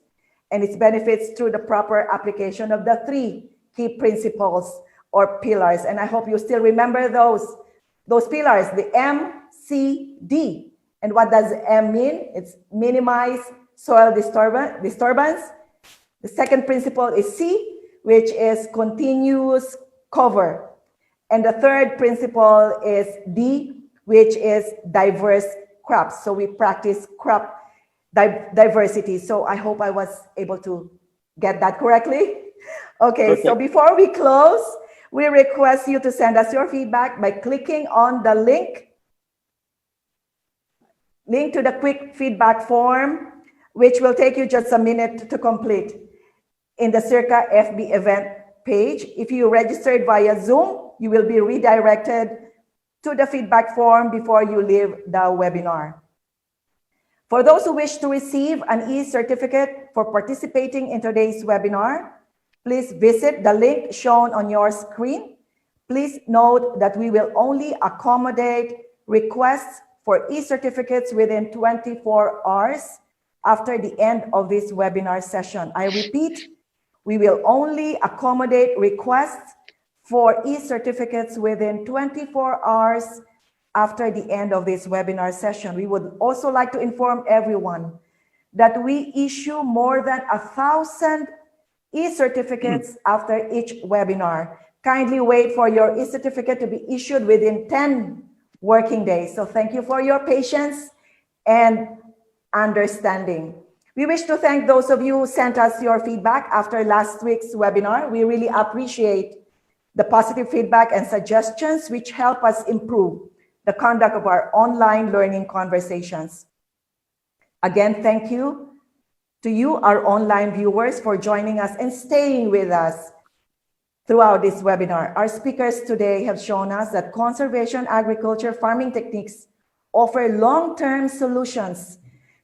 and its benefits through the proper application of the 3 key principles or pillars. And I hope you still remember those pillars, the M, C, D. And what does M mean? It's minimize soil disturbance. The second principle is C, which is continuous cover. And the third principle is D, which is diverse crops. So we practice crop diversity. So I hope I was able to get that correctly. Okay, so before we close, we request you to send us your feedback by clicking on the link to the quick feedback form, which will take you just a minute to complete in the SEARCA FB event page. If you registered via Zoom, you will be redirected to the feedback form before you leave the webinar. For those who wish to receive an e-certificate for participating in today's webinar, please visit the link shown on your screen. Please note that we will only accommodate requests for e-certificates within 24 hours after the end of this webinar session. I repeat, we will only accommodate requests for e-certificates within 24 hours after the end of this webinar session. We would also like to inform everyone that we issue more than 1,000 e-certificates after each webinar. Kindly wait for your e-certificate to be issued within 10 working days. So thank you for your patience and understanding. We wish to thank those of you who sent us your feedback after last week's webinar. We really appreciate the positive feedback and suggestions which help us improve the conduct of our online learning conversations. Again, thank you to you, our online viewers, for joining us and staying with us throughout this webinar. Our speakers today have shown us that conservation agriculture farming techniques offer long-term solutions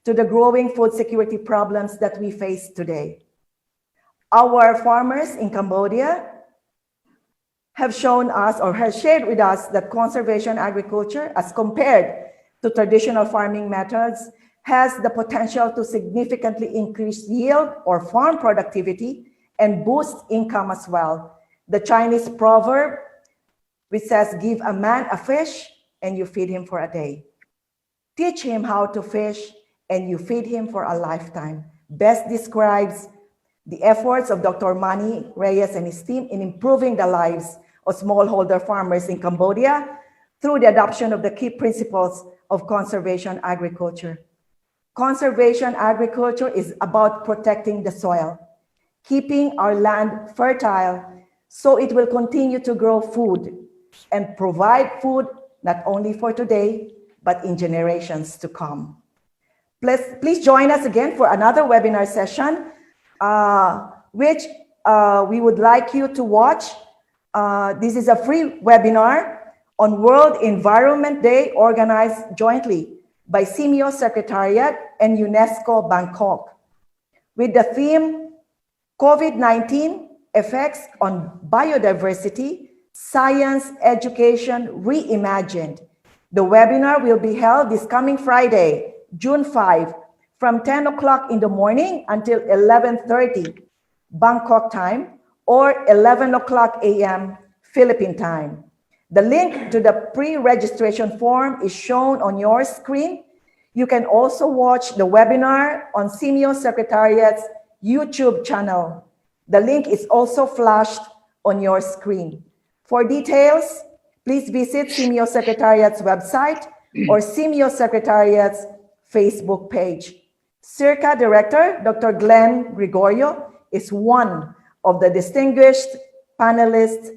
to the growing food security problems that we face today. Our farmers in Cambodia have shown us or have shared with us that conservation agriculture, as compared to traditional farming methods, has the potential to significantly increase yield or farm productivity and boost income as well. The Chinese proverb, which says, give a man a fish and you feed him for a day. Teach him how to fish and you feed him for a lifetime, best describes the efforts of Dr. Manny Reyes and his team in improving the lives of smallholder farmers in Cambodia through the adoption of the key principles of conservation agriculture. Conservation agriculture is about protecting the soil, keeping our land fertile so it will continue to grow food and provide food not only for today, but in generations to come. Please join us again for another webinar session, which we would like you to watch. This is a free webinar on World Environment Day organized jointly by CMEO Secretariat and UNESCO Bangkok, with the theme COVID-19 Effects on Biodiversity, Science Education Reimagined. The webinar will be held this coming Friday, June 5, from 10 o'clock in the morning until 11:30 Bangkok time or 11 o'clock a.m. Philippine time. The link to the pre-registration form is shown on your screen. You can also watch the webinar on CMEO Secretariat's YouTube channel. The link is also flashed on your screen. For details, please visit CMEO Secretariat's website or CMEO Secretariat's Facebook page. SEARCA Director, Dr. Glenn Gregorio, is one of the distinguished panelists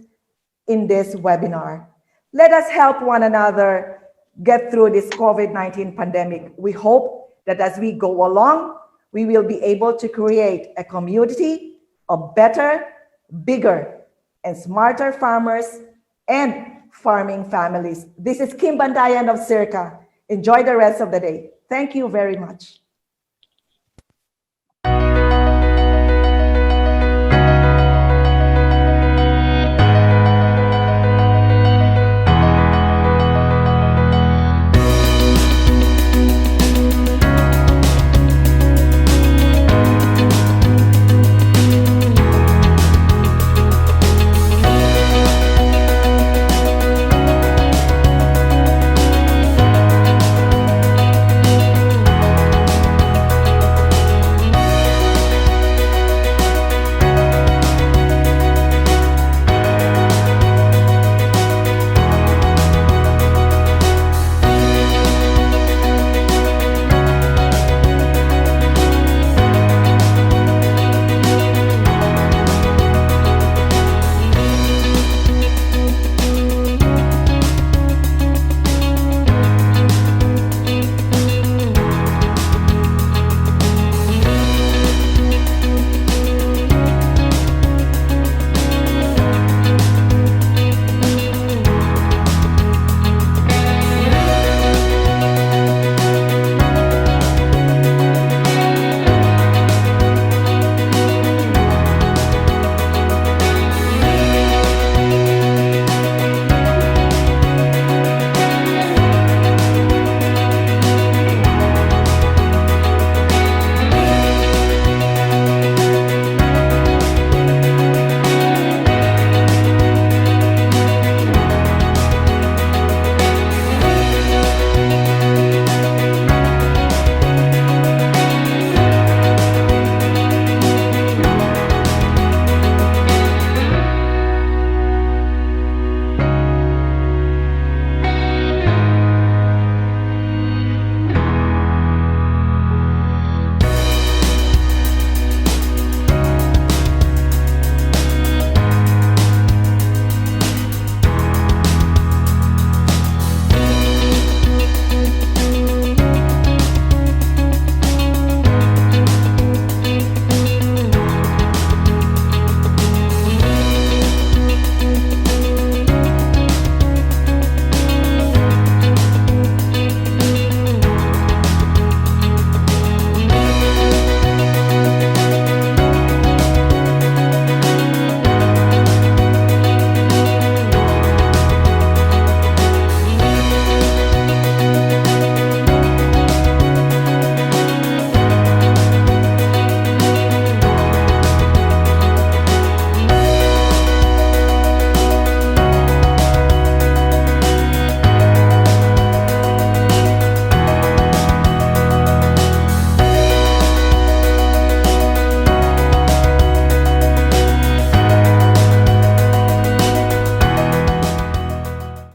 in this webinar. Let us help one another get through this COVID-19 pandemic. We hope that as we go along, we will be able to create a community of better, bigger, and smarter farmers and farming families. This is Kim Bandayan of SEARCA. Enjoy the rest of the day. Thank you very much.